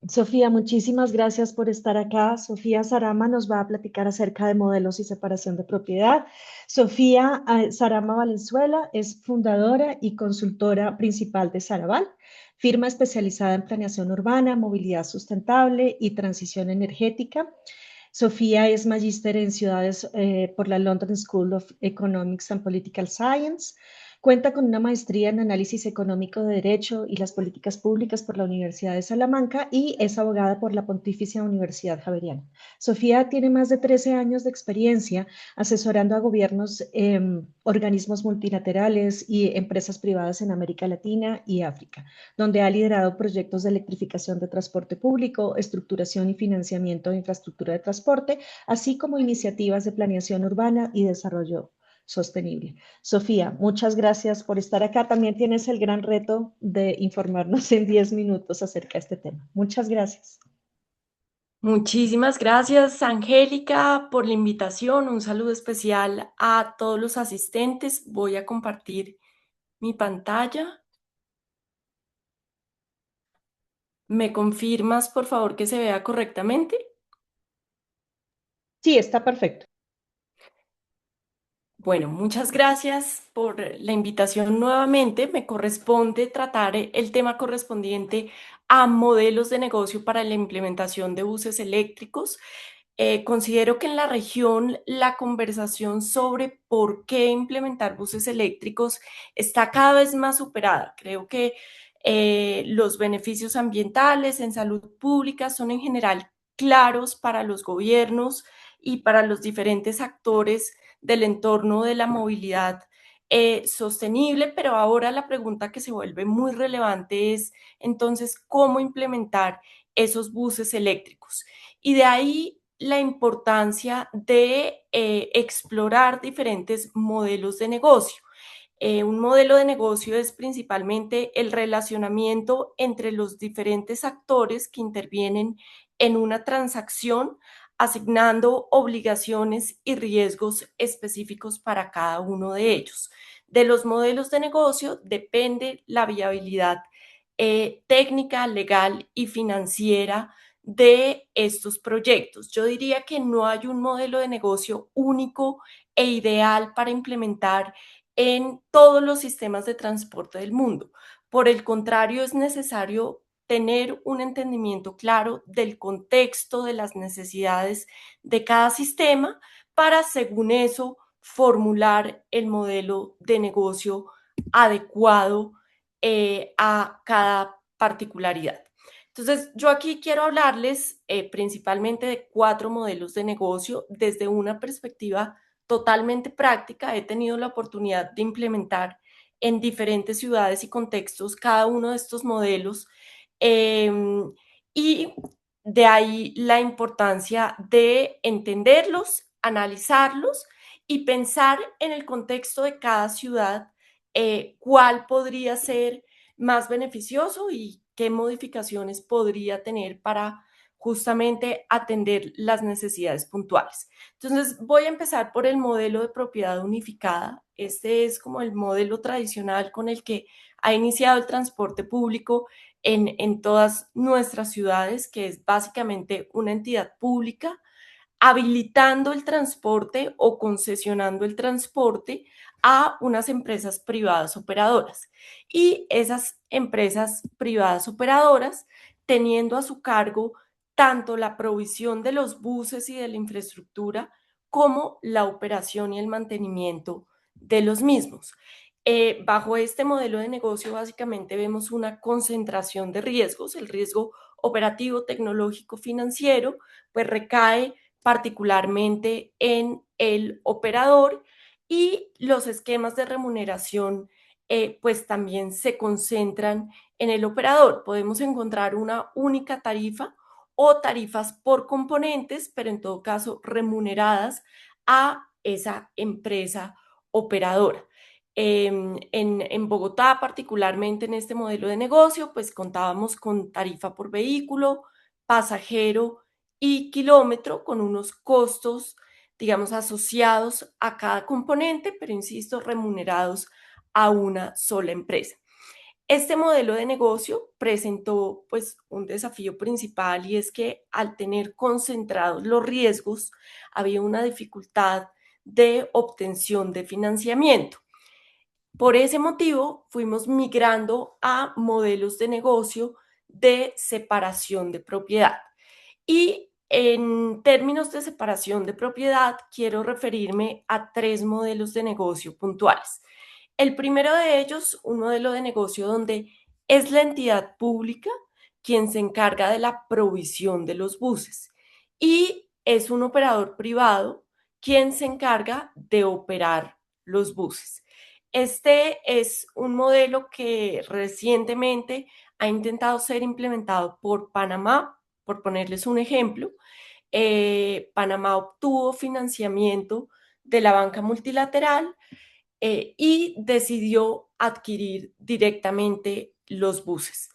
[SPEAKER 2] Sofía, muchísimas gracias por estar acá. Sofía Sarama nos va a platicar acerca de modelos y separación de propiedad. Sofía Sarama Valenzuela es fundadora y consultora principal de Saraval, firma especializada en planeación urbana, movilidad sustentable y transición energética. Sofía es magíster en ciudades por la London School of Economics and Political Science. Cuenta con una maestría en análisis económico de Derecho y las políticas públicas por la Universidad de Salamanca y es abogada por la Pontificia Universidad Javeriana. Sofía tiene más de 13 años de experiencia asesorando a gobiernos, organismos multilaterales y empresas privadas en América Latina y África, donde ha liderado proyectos de electrificación de transporte público, estructuración y financiamiento de infraestructura de transporte, así como iniciativas de planeación urbana y desarrollo sostenible. Sofía, muchas gracias por estar acá. También tienes el gran reto de informarnos en 10 minutos acerca de este tema. Muchas gracias.
[SPEAKER 4] Muchísimas gracias, Angélica, por la invitación. Un saludo especial a todos los asistentes. Voy a compartir mi pantalla. ¿Me confirmas, por favor, que se vea correctamente?
[SPEAKER 2] Sí, está perfecto.
[SPEAKER 4] Bueno, muchas gracias por la invitación nuevamente. Me corresponde tratar el tema correspondiente a modelos de negocio para la implementación de buses eléctricos. Considero que en la región la conversación sobre por qué implementar buses eléctricos está cada vez más superada. Creo que los beneficios ambientales en salud pública son en general claros para los gobiernos y para los diferentes actores del entorno de la movilidad sostenible, pero ahora la pregunta que se vuelve muy relevante es entonces cómo implementar esos buses eléctricos. Y de ahí la importancia de explorar diferentes modelos de negocio. Un modelo de negocio es principalmente el relacionamiento entre los diferentes actores que intervienen en una transacción, asignando obligaciones y riesgos específicos para cada uno de ellos. De los modelos de negocio depende la viabilidad técnica, legal y financiera de estos proyectos. Yo diría que no hay un modelo de negocio único e ideal para implementar en todos los sistemas de transporte del mundo. Por el contrario, es necesario tener un entendimiento claro del contexto, de las necesidades de cada sistema para, según eso, formular el modelo de negocio adecuado a cada particularidad. Entonces, yo aquí quiero hablarles principalmente de 4 modelos de negocio desde una perspectiva totalmente práctica. He tenido la oportunidad de implementar en diferentes ciudades y contextos cada uno de estos modelos y de ahí la importancia de entenderlos, analizarlos y pensar en el contexto de cada ciudad cuál podría ser más beneficioso y qué modificaciones podría tener para justamente atender las necesidades puntuales. Entonces, voy a empezar por el modelo de propiedad unificada. Este es como el modelo tradicional con el que ha iniciado el transporte público en todas nuestras ciudades, que es básicamente una entidad pública habilitando el transporte o concesionando el transporte a unas empresas privadas operadoras. Y esas empresas privadas operadoras teniendo a su cargo tanto la provisión de los buses y de la infraestructura como la operación y el mantenimiento de los mismos. Bajo este modelo de negocio básicamente vemos una concentración de riesgos. El riesgo operativo, tecnológico, financiero, pues recae particularmente en el operador y los esquemas de remuneración pues también se concentran en el operador. Podemos encontrar una única tarifa o tarifas por componentes, pero en todo caso remuneradas a esa empresa operadora. En Bogotá, particularmente en este modelo de negocio, pues contábamos con tarifa por vehículo, pasajero y kilómetro con unos costos, digamos, asociados a cada componente, pero insisto, remunerados a una sola empresa. Este modelo de negocio presentó pues un desafío principal y es que al tener concentrados los riesgos había una dificultad de obtención de financiamiento. Por ese motivo fuimos migrando a modelos de negocio de separación de propiedad. Y En términos de separación de propiedad, quiero referirme a 3 modelos de negocio puntuales. El primero de ellos, un modelo de negocio donde es la entidad pública quien se encarga de la provisión de los buses y es un operador privado quien se encarga de operar los buses. Este es un modelo que recientemente ha intentado ser implementado por Panamá, por ponerles un ejemplo. Panamá obtuvo financiamiento de la banca multilateral y decidió adquirir directamente los buses.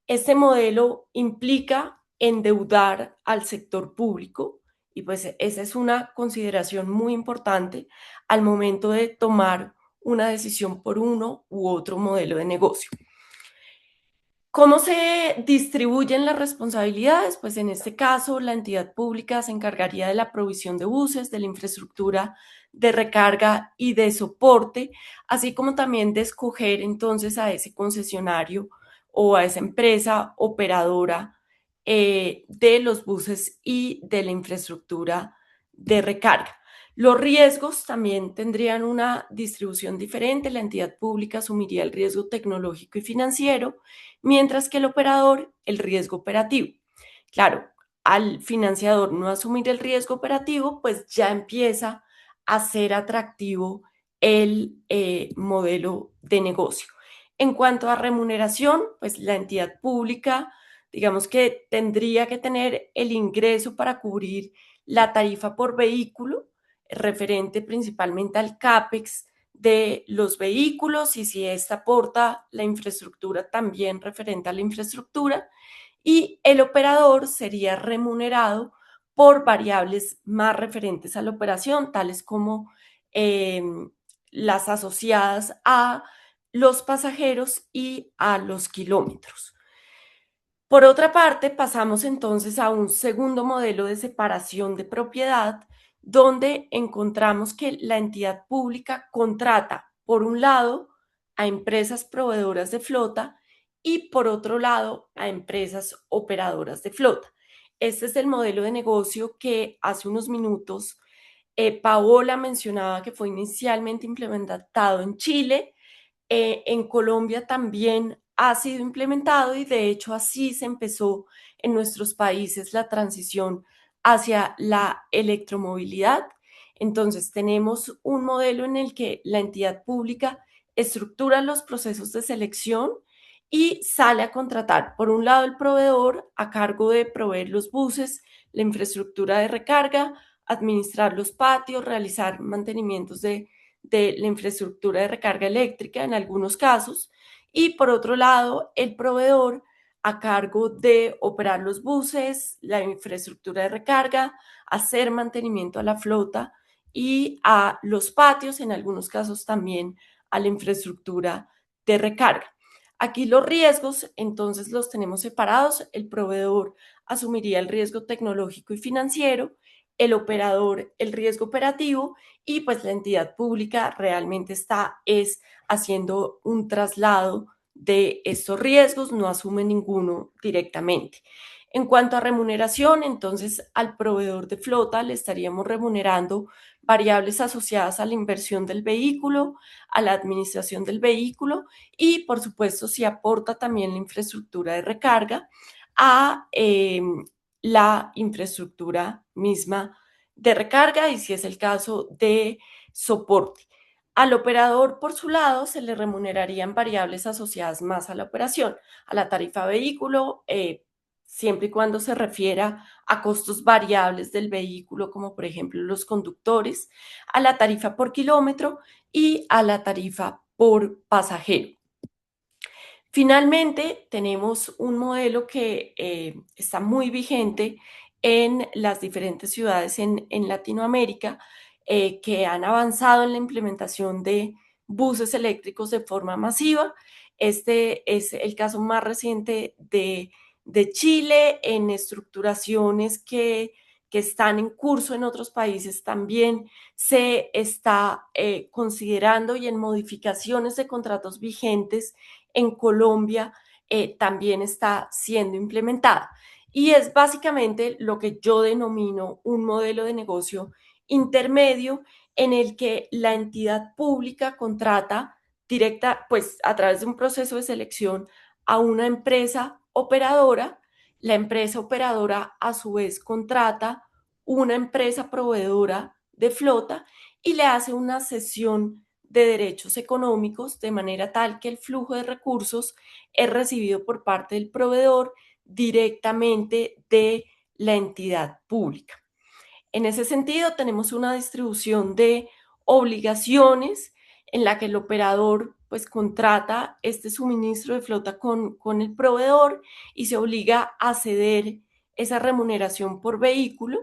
[SPEAKER 4] Este modelo implica endeudar al sector público y pues esa es una consideración muy importante al momento de tomar una decisión por uno u otro modelo de negocio. ¿Cómo se distribuyen las responsabilidades? Pues en este caso, la entidad pública se encargaría de la provisión de buses, de la infraestructura de recarga y de soporte, así como también de escoger entonces a ese concesionario o a esa empresa operadora de los buses y de la infraestructura de recarga. Los riesgos también tendrían una distribución diferente. La entidad pública asumiría el riesgo tecnológico y financiero, mientras que el operador el riesgo operativo. Claro, al financiador no asumir el riesgo operativo, pues ya empieza a ser atractivo el modelo de negocio. En cuanto a remuneración, pues la entidad pública, digamos que tendría que tener el ingreso para cubrir la tarifa por vehículo, referente principalmente al CAPEX de los vehículos y si esta aporta la infraestructura también referente a la infraestructura y el operador sería remunerado por variables más referentes a la operación, tales como eh, las asociadas a los pasajeros y a los kilómetros. Por otra parte, pasamos entonces a un segundo modelo de separación de propiedad, donde encontramos que la entidad pública contrata, por un lado, a empresas proveedoras de flota y, por otro lado, a empresas operadoras de flota. Este es el modelo de negocio que hace unos minutos Paola mencionaba que fue inicialmente implementado en Chile. En Colombia también ha sido implementado y de hecho así se empezó en nuestros países la transición hacia la electromovilidad. Entonces tenemos un modelo en el que la entidad pública estructura los procesos de selección y sale a contratar, por un lado, el proveedor a cargo de proveer los buses, la infraestructura de recarga, administrar los patios, realizar mantenimientos de la infraestructura de recarga eléctrica en algunos casos, y por otro lado, el proveedor a cargo de operar los buses, la infraestructura de recarga, hacer mantenimiento a la flota y a los patios, en algunos casos también a la infraestructura de recarga. Aquí los riesgos, entonces los tenemos separados. El proveedor asumiría el riesgo tecnológico y financiero, el operador el riesgo operativo y pues la entidad pública realmente está haciendo un traslado de estos riesgos, no asume ninguno directamente. En cuanto a remuneración, entonces al proveedor de flota le estaríamos remunerando variables asociadas a la inversión del vehículo, a la administración del vehículo y por supuesto si aporta también la infraestructura de recarga a la infraestructura misma de recarga y si es el caso de soporte. Al operador, por su lado, se le remunerarían variables asociadas más a la operación, a la tarifa vehículo, siempre y cuando se refiera a costos variables del vehículo, como por ejemplo los conductores, a la tarifa por kilómetro y a la tarifa por pasajero. Finalmente, tenemos un modelo que está muy vigente en las diferentes ciudades en Latinoamérica que han avanzado en la implementación de buses eléctricos de forma masiva. Este es el caso más reciente de Chile en estructuraciones que están en curso en otros países. También se está considerando y en modificaciones de contratos vigentes en Colombia también está siendo implementada. y es básicamente lo que yo denomino un modelo de negocio intermedio en el que la entidad pública contrata directa, pues a través de un proceso de selección a una empresa operadora. La empresa operadora a su vez contrata una empresa proveedora de flota y le hace una cesión de derechos económicos de manera tal que el flujo de recursos es recibido por parte del proveedor directamente de la entidad pública. En ese sentido, tenemos una distribución de obligaciones en la que el operador pues contrata este suministro de flota con el proveedor y se obliga a ceder esa remuneración por vehículo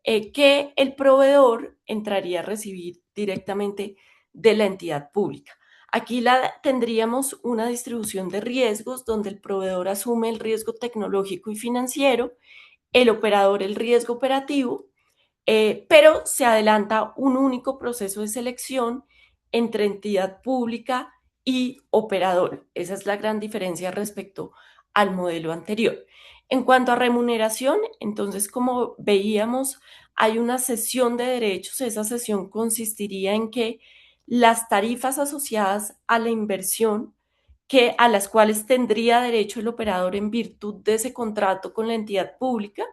[SPEAKER 4] que el proveedor entraría a recibir directamente de la entidad pública. Aquí tendríamos una distribución de riesgos donde el proveedor asume el riesgo tecnológico y financiero, el operador el riesgo operativo, pero se adelanta un único proceso de selección entre entidad pública y operador. Esa es la gran diferencia respecto al modelo anterior. En cuanto a remuneración, entonces, como veíamos, hay una cesión de derechos. Esa cesión consistiría en que las tarifas asociadas a la inversión a las cuales tendría derecho el operador en virtud de ese contrato con la entidad pública,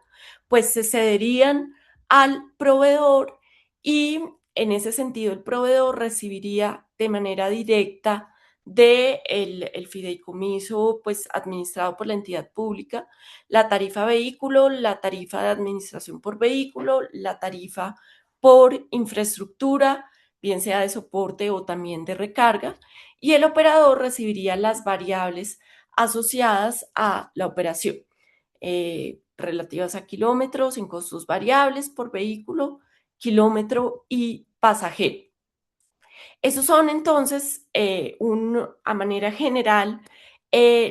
[SPEAKER 4] pues se cederían al proveedor y en ese sentido el proveedor recibiría de manera directa el fideicomiso pues administrado por la entidad pública, la tarifa vehículo, la tarifa de administración por vehículo, la tarifa por infraestructura, bien sea de soporte o también de recarga, y el operador recibiría las variables asociadas a la operación, relativas a kilómetros en costos variables por vehículo, kilómetro y pasajero. Esos son entonces, a manera general,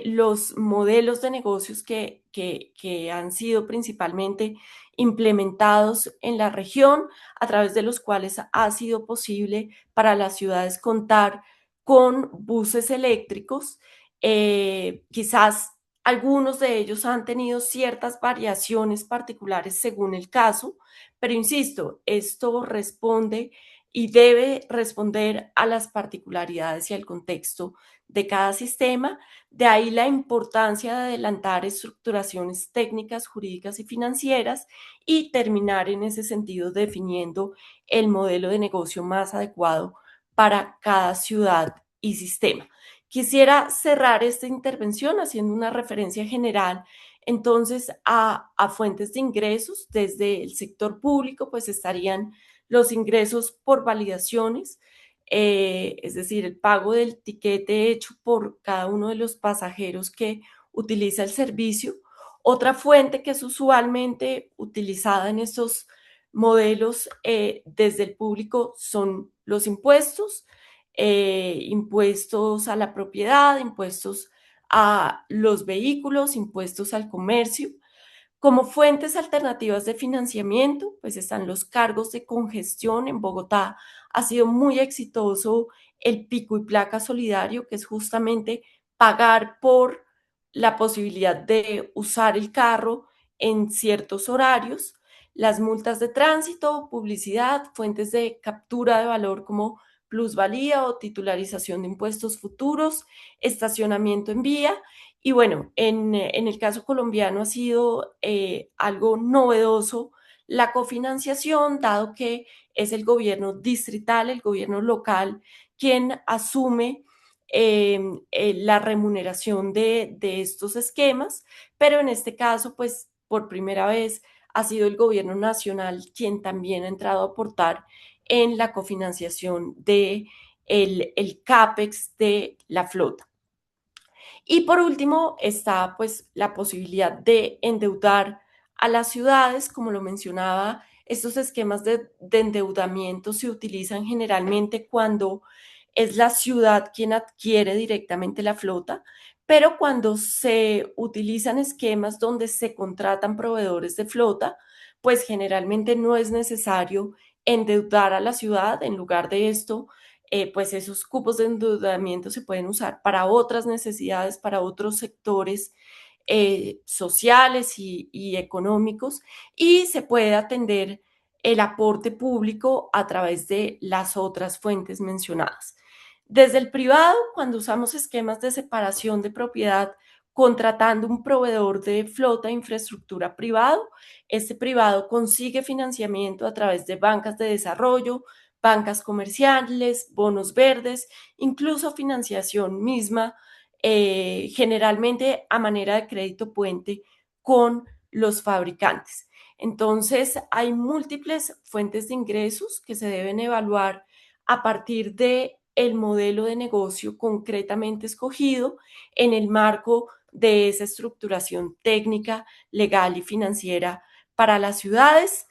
[SPEAKER 4] los modelos de negocios que han sido principalmente implementados en la región, a través de los cuales ha sido posible para las ciudades contar con buses eléctricos. Quizás algunos de ellos han tenido ciertas variaciones particulares según el caso, pero insisto, esto responde y debe responder a las particularidades y al contexto de cada sistema. De ahí la importancia de adelantar estructuraciones técnicas, jurídicas y financieras y terminar en ese sentido definiendo el modelo de negocio más adecuado para cada ciudad y sistema. Quisiera cerrar esta intervención haciendo una referencia general entonces a fuentes de ingresos. Desde el sector público pues estarían los ingresos por validaciones, es decir, el pago del tiquete hecho por cada uno de los pasajeros que utiliza el servicio. Otra fuente que es usualmente utilizada en estos modelos desde el público son los impuestos, impuestos a la propiedad, impuestos a los vehículos, impuestos al comercio. Como fuentes alternativas de financiamiento, pues están los cargos de congestión. En Bogotá ha sido muy exitoso el pico y placa solidario, que es justamente pagar por la posibilidad de usar el carro en ciertos horarios. Las multas de tránsito, publicidad, fuentes de captura de valor como plusvalía o titularización de impuestos futuros, estacionamiento en vía. Y bueno, en el caso colombiano ha sido algo novedoso la cofinanciación, dado que es el gobierno distrital, el gobierno local, quien asume la remuneración de estos esquemas, pero en este caso, pues por primera vez ha sido el gobierno nacional quien también ha entrado a aportar en la cofinanciación de el CAPEX de la flota. Y por último está pues la posibilidad de endeudar a las ciudades. Como lo mencionaba, estos esquemas de endeudamiento se utilizan generalmente cuando es la ciudad quien adquiere directamente la flota, pero cuando se utilizan esquemas donde se contratan proveedores de flota, pues generalmente no es necesario endeudar a la ciudad. En lugar de esto, pues esos cupos de endeudamiento se pueden usar para otras necesidades, para otros sectores sociales y económicos, y se puede atender el aporte público a través de las otras fuentes mencionadas. Desde el privado, cuando usamos esquemas de separación de propiedad, contratando un proveedor de flota de infraestructura privado, este privado consigue financiamiento a través de bancas de desarrollo, bancas comerciales, bonos verdes, incluso financiación misma, generalmente a manera de crédito puente con los fabricantes. Entonces, hay múltiples fuentes de ingresos que se deben evaluar a partir de el modelo de negocio concretamente escogido en el marco de esa estructuración técnica, legal y financiera para las ciudades.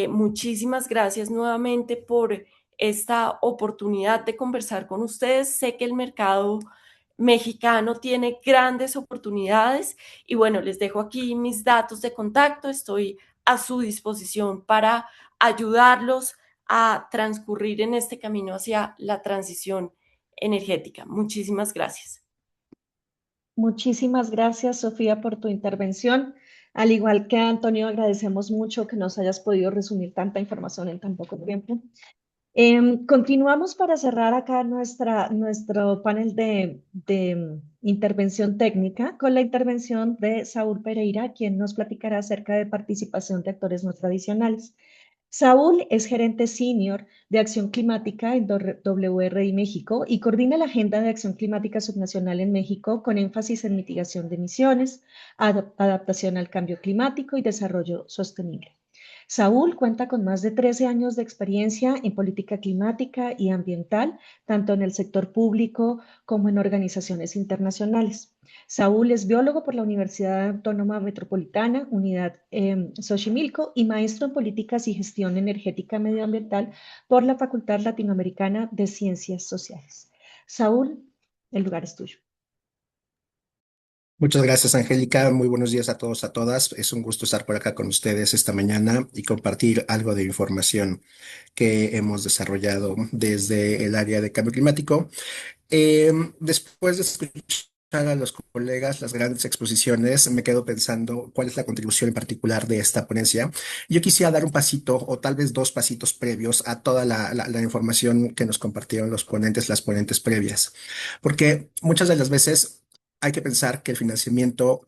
[SPEAKER 4] Muchísimas gracias nuevamente por esta oportunidad de conversar con ustedes. Sé que el mercado mexicano tiene grandes oportunidades y bueno, les dejo aquí mis datos de contacto. Estoy a su disposición para ayudarlos a transcurrir en este camino hacia la transición energética. Muchísimas gracias.
[SPEAKER 2] Muchísimas gracias, Sofía, por tu intervención. Al igual que Antonio, agradecemos mucho que nos hayas podido resumir tanta información en tan poco tiempo. Continuamos para cerrar acá nuestro panel de intervención técnica con la intervención de Saúl Pereira, quien nos platicará acerca de participación de actores no tradicionales. Saúl es gerente senior de Acción Climática en WRI México y coordina la Agenda de Acción Climática Subnacional en México con énfasis en mitigación de emisiones, adaptación al cambio climático y desarrollo sostenible. Saúl cuenta con más de 13 años de experiencia en política climática y ambiental, tanto en el sector público como en organizaciones internacionales. Saúl es biólogo por la Universidad Autónoma Metropolitana, Unidad Xochimilco, y maestro en políticas y gestión energética medioambiental por la Facultad Latinoamericana de Ciencias Sociales. Saúl, el lugar es tuyo.
[SPEAKER 5] Muchas gracias, Angélica. Muy buenos días a todos, a todas. Es un gusto estar por acá con ustedes esta mañana y compartir algo de información que hemos desarrollado desde el área de cambio climático. Después de escuchar a los colegas las grandes exposiciones, me quedo pensando cuál es la contribución en particular de esta ponencia. Yo quisiera dar un pasito o tal vez dos pasitos previos a toda la información que nos compartieron los ponentes, las ponentes previas, porque muchas de las veces hay que pensar que el financiamiento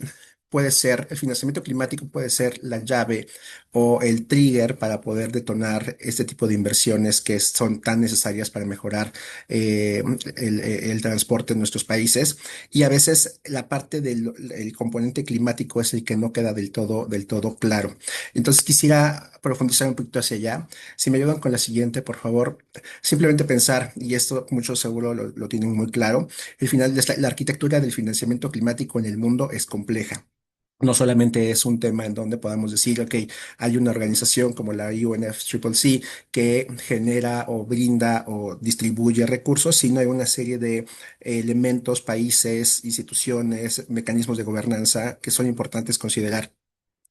[SPEAKER 5] climático puede ser la llave o el trigger para poder detonar este tipo de inversiones que son tan necesarias para mejorar el transporte en nuestros países. Y a veces la parte del el componente climático es el que no queda del todo claro. Entonces quisiera profundizar un poquito hacia allá. Si me ayudan con la siguiente, por favor. Simplemente pensar, y esto muchos seguro lo tienen muy claro, la arquitectura del financiamiento climático en el mundo es compleja. No solamente es un tema en donde podamos decir, ok, hay una organización como la UNFCCC que genera o brinda o distribuye recursos, sino hay una serie de elementos, países, instituciones, mecanismos de gobernanza que son importantes considerar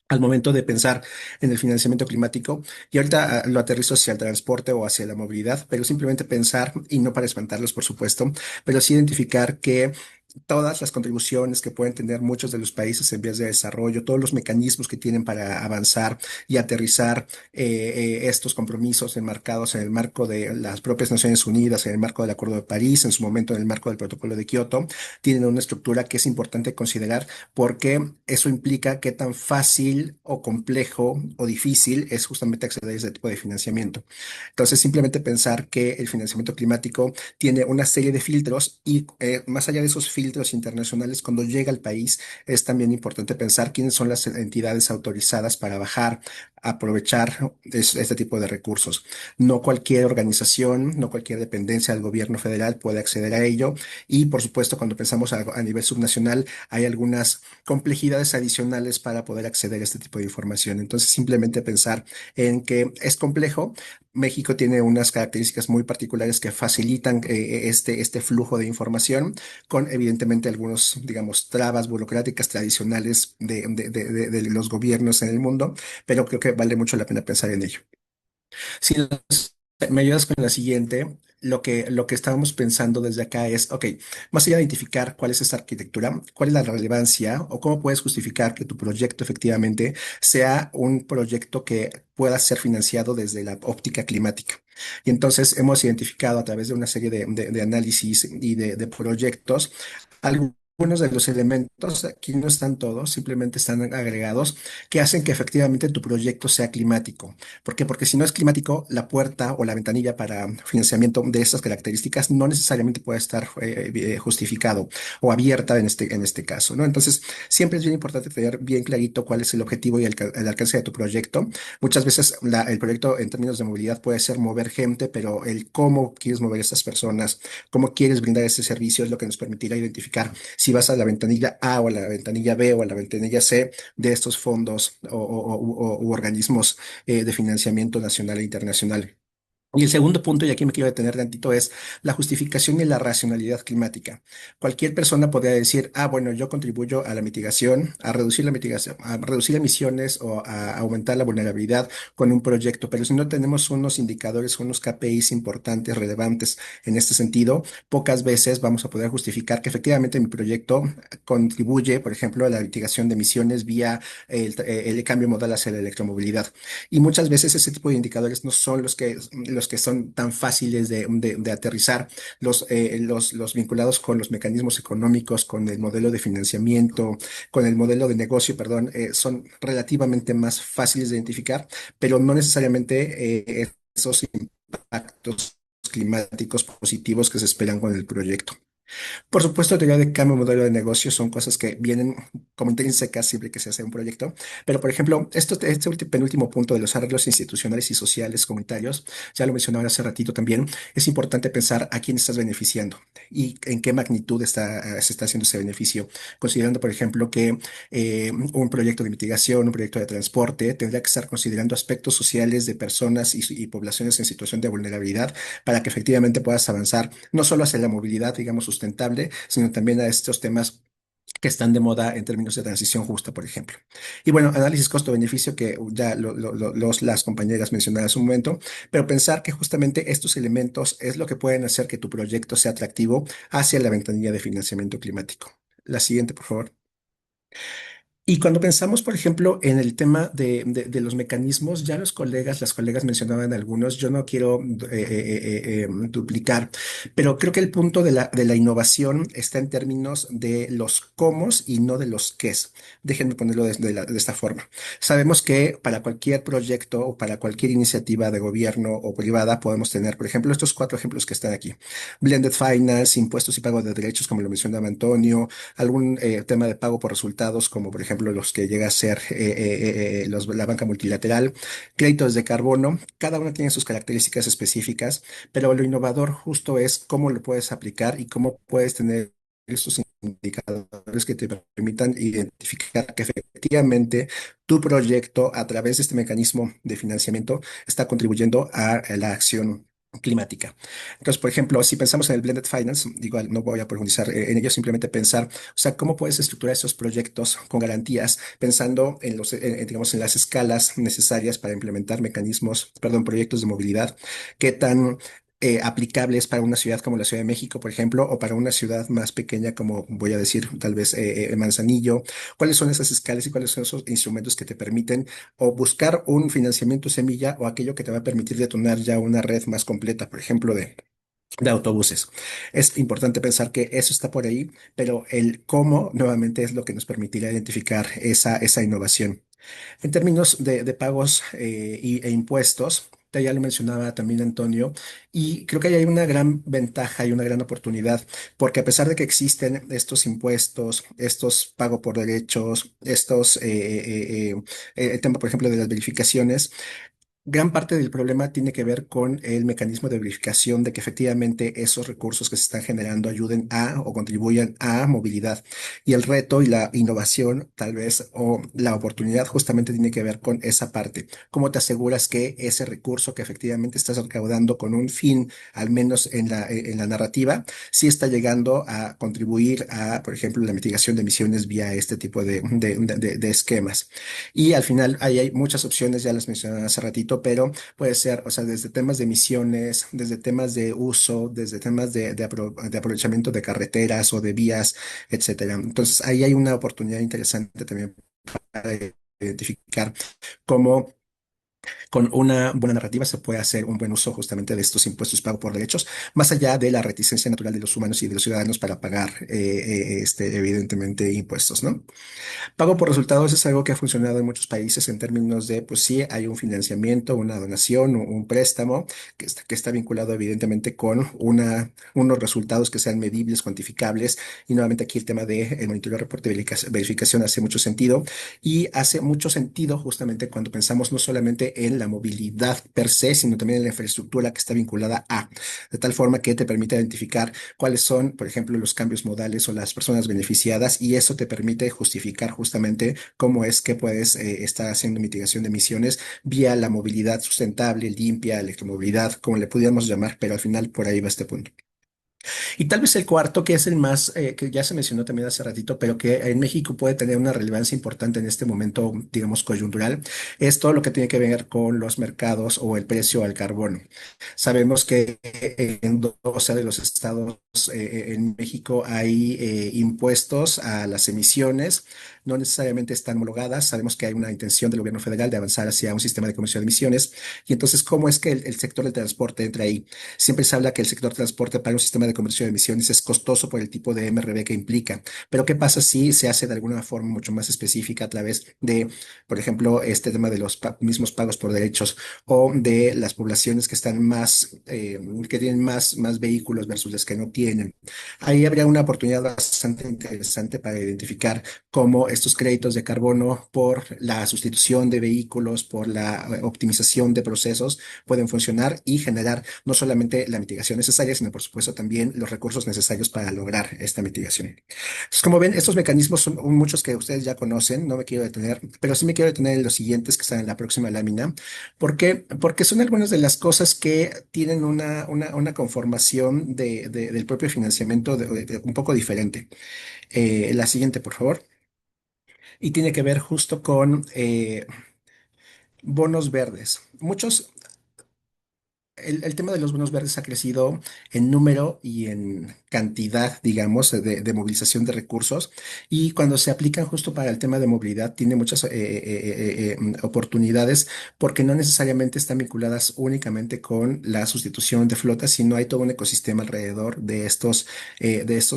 [SPEAKER 5] al momento de pensar en el financiamiento climático. Y ahorita lo aterrizo hacia el transporte o hacia la movilidad, pero simplemente pensar, y no para espantarlos, por supuesto, pero sí identificar que todas las contribuciones que pueden tener muchos de los países en vías de desarrollo, todos los mecanismos que tienen para avanzar y aterrizar estos compromisos enmarcados en el marco de las propias Naciones Unidas, en el marco del Acuerdo de París, en su momento en el marco del Protocolo de Kioto, tienen una estructura que es importante considerar porque eso implica qué tan fácil o complejo o difícil es justamente acceder a ese tipo de financiamiento. Entonces, simplemente pensar que el financiamiento climático tiene una serie de filtros y más allá de esos filtros internacionales, cuando llega al país, es también importante pensar quiénes son las entidades autorizadas para bajar, aprovechar este tipo de recursos. No cualquier organización, no cualquier dependencia del gobierno federal puede acceder a ello y, por supuesto, cuando pensamos a nivel subnacional, hay algunas complejidades adicionales para poder acceder a este tipo de información. Entonces, simplemente pensar en que es complejo. México tiene unas características muy particulares que facilitan este flujo de información con evidentemente algunos, digamos, trabas burocráticas tradicionales de los gobiernos en el mundo, pero creo que vale mucho la pena pensar en ello. Si Me ayudas con la siguiente. Lo que estábamos pensando desde acá es, ok, más allá de identificar cuál es esta arquitectura, cuál es la relevancia o cómo puedes justificar que tu proyecto efectivamente sea un proyecto que pueda ser financiado desde la óptica climática. Y entonces hemos identificado a través de una serie de análisis y de proyectos algunos de los elementos, aquí no están todos, simplemente están agregados, que hacen que efectivamente tu proyecto sea climático. ¿Por qué? Porque si no es climático, la puerta o la ventanilla para financiamiento de estas características no necesariamente puede estar justificado o abierta en este caso, ¿no? Entonces, siempre es bien importante tener bien clarito cuál es el objetivo y el alcance de tu proyecto. Muchas veces el proyecto en términos de movilidad puede ser mover gente, pero el cómo quieres mover a estas personas, cómo quieres brindar ese servicio es lo que nos permitirá identificar si vas a la ventanilla A o a la ventanilla B o a la ventanilla C de estos fondos u organismos de financiamiento nacional e internacional. Y el segundo punto, y aquí me quiero detener tantito, es la justificación y la racionalidad climática. Cualquier persona podría decir, bueno, yo contribuyo a la mitigación, a reducir la mitigación, a reducir emisiones o a aumentar la vulnerabilidad con un proyecto, pero si no tenemos unos indicadores, unos KPIs importantes, relevantes en este sentido, pocas veces vamos a poder justificar que efectivamente mi proyecto contribuye, por ejemplo, a la mitigación de emisiones vía el cambio modal hacia la electromovilidad. Y muchas veces ese tipo de indicadores no son los que son tan fáciles de aterrizar, los vinculados con los mecanismos económicos, con el modelo de financiamiento, con el modelo de negocio, perdón, son relativamente más fáciles de identificar, pero no necesariamente esos impactos climáticos positivos que se esperan con el proyecto. Por supuesto, teoría de cambio, modelo de negocio son cosas que vienen como intrínsecas siempre que se hace un proyecto. Pero, por ejemplo, penúltimo punto de los arreglos institucionales y sociales comunitarios, ya lo mencionaba hace ratito también, es importante pensar a quién estás beneficiando y en qué magnitud se está haciendo ese beneficio. Considerando, por ejemplo, que un proyecto de mitigación, un proyecto de transporte, tendría que estar considerando aspectos sociales de personas y poblaciones en situación de vulnerabilidad para que efectivamente puedas avanzar no solo hacia la movilidad, digamos, sustentable, sino también a estos temas que están de moda en términos de transición justa, por ejemplo. Y bueno, análisis costo-beneficio que ya las compañeras mencionaron hace un momento, pero pensar que justamente estos elementos es lo que pueden hacer que tu proyecto sea atractivo hacia la ventanilla de financiamiento climático. La siguiente, por favor. Y cuando pensamos, por ejemplo, en el tema de los mecanismos, ya las colegas mencionaban algunos, yo no quiero duplicar, pero creo que el punto de la innovación está en términos de los cómo y no de los qués. Déjenme ponerlo de esta forma. Sabemos que para cualquier proyecto o para cualquier iniciativa de gobierno o privada podemos tener, por ejemplo, estos cuatro ejemplos que están aquí. Blended Finance, impuestos y pago de derechos, como lo mencionaba Antonio, algún tema de pago por resultados, como por ejemplo los que llega a ser la banca multilateral, créditos de carbono, cada uno tiene sus características específicas, pero lo innovador justo es cómo lo puedes aplicar y cómo puedes tener estos indicadores que te permitan identificar que efectivamente tu proyecto a través de este mecanismo de financiamiento está contribuyendo a la acción climática. Entonces, por ejemplo, si pensamos en el blended finance, igual no voy a profundizar en ello, simplemente pensar, o sea, cómo puedes estructurar esos proyectos con garantías, pensando digamos, en las escalas necesarias para implementar mecanismos, perdón, proyectos de movilidad, qué tan aplicables para una ciudad como la Ciudad de México, por ejemplo, o para una ciudad más pequeña como, voy a decir, tal vez Manzanillo. ¿Cuáles son esas escalas y cuáles son esos instrumentos que te permiten o buscar un financiamiento semilla o aquello que te va a permitir detonar ya una red más completa, por ejemplo, de autobuses? Es importante pensar que eso está por ahí, pero el cómo nuevamente es lo que nos permitirá identificar esa innovación. En términos de pagos e impuestos, ya lo mencionaba también Antonio, y creo que ahí hay una gran ventaja y una gran oportunidad, porque a pesar de que existen estos impuestos, estos pago por derechos, el tema, por ejemplo, de las verificaciones, gran parte del problema tiene que ver con el mecanismo de verificación de que efectivamente esos recursos que se están generando ayuden a o contribuyan a movilidad. Y el reto y la innovación, tal vez, o la oportunidad justamente tiene que ver con esa parte. ¿Cómo te aseguras que ese recurso que efectivamente estás recaudando con un fin, al menos en la narrativa, sí está llegando a contribuir a, por ejemplo, la mitigación de emisiones vía este tipo de esquemas? Y al final ahí hay muchas opciones, ya las mencioné hace ratito, ratito, pero puede ser, o sea, desde temas de emisiones, desde temas de uso, desde temas de aprovechamiento de carreteras o de vías, etcétera. Entonces, ahí hay una oportunidad interesante también para identificar cómo con una buena narrativa se puede hacer un buen uso justamente de estos impuestos pagos por derechos, más allá de la reticencia natural de los humanos y de los ciudadanos para pagar, evidentemente, impuestos, ¿no? Pago por resultados es algo que ha funcionado en muchos países en términos de, pues sí, hay un financiamiento, una donación, un préstamo que está vinculado evidentemente con unos resultados que sean medibles, cuantificables. Y nuevamente aquí el tema de el monitoreo, reporte y verificación hace mucho sentido. Y hace mucho sentido justamente cuando pensamos no solamente en la movilidad per se, sino también en la infraestructura que está vinculada a, de tal forma que te permite identificar cuáles son, por ejemplo, los cambios modales o las personas beneficiadas, y eso te permite justificar justamente cómo es que puedes estar haciendo mitigación de emisiones vía la movilidad sustentable, limpia, electromovilidad, como le pudiéramos llamar, pero al final por ahí va este punto. Y tal vez el cuarto, que es el más, que ya se mencionó también hace ratito, pero que en México puede tener una relevancia importante en este momento, digamos, coyuntural, es todo lo que tiene que ver con los mercados o el precio al carbono. Sabemos que en 12 de los estados en México hay impuestos a las emisiones, no necesariamente están homologadas. Sabemos que hay una intención del gobierno federal de avanzar hacia un sistema de comercio de emisiones. Y entonces, ¿cómo es que el sector del transporte entra ahí? Siempre se habla que el sector transporte para un sistema de comercio de emisiones es costoso por el tipo de MRV que implica. Pero ¿qué pasa si se hace de alguna forma mucho más específica a través de, por ejemplo, este tema de los mismos pagos por derechos o de las poblaciones que están más, que tienen más vehículos versus las que no tienen? Ahí habría una oportunidad bastante interesante para identificar cómo estos créditos de carbono por la sustitución de vehículos, por la optimización de procesos, pueden funcionar y generar no solamente la mitigación necesaria, sino por supuesto también los recursos necesarios para lograr esta mitigación. Entonces, como ven, estos mecanismos son muchos que ustedes ya conocen, no me quiero detener, pero sí me quiero detener en los siguientes que están en la próxima lámina. ¿Por qué? Porque son algunas de las cosas que tienen una conformación del propio financiamiento un poco diferente. La siguiente, por favor. Y tiene que ver justo con bonos verdes. El tema de los bonos verdes ha crecido en número y en cantidad, digamos, de movilización de recursos. Y cuando se aplican justo para el tema de movilidad, tiene muchas oportunidades porque no necesariamente están vinculadas únicamente con la sustitución de flotas, sino hay todo un ecosistema alrededor de estos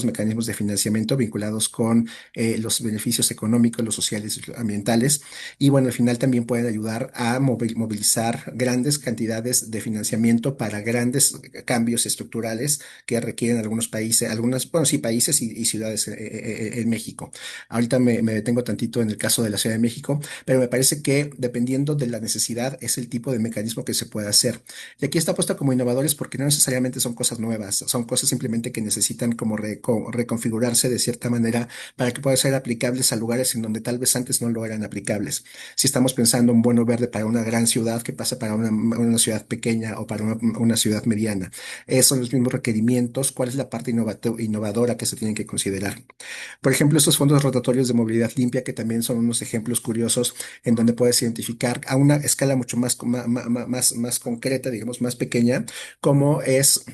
[SPEAKER 5] mecanismos de financiamiento vinculados con los beneficios económicos, los sociales y los ambientales. Y bueno, al final también pueden ayudar a movilizar grandes cantidades de financiamiento para grandes cambios estructurales que requieren algunos países, bueno, sí, países y ciudades en México. Ahorita me detengo tantito en el caso de la Ciudad de México, pero me parece que dependiendo de la necesidad es el tipo de mecanismo que se puede hacer. Y aquí está puesto como innovadores porque no necesariamente son cosas nuevas, son cosas simplemente que necesitan como reconfigurarse de cierta manera para que puedan ser aplicables a lugares en donde tal vez antes no lo eran aplicables. Si estamos pensando en bono verde para una gran ciudad, ¿qué pasa para una ciudad pequeña o para una ciudad mediana? Son los mismos requerimientos. ¿Cuál es la parte innovadora que se tienen que considerar? Por ejemplo, estos fondos rotatorios de movilidad limpia, que también son unos ejemplos curiosos en donde puedes identificar a una escala mucho más concreta, digamos, más pequeña, cómo es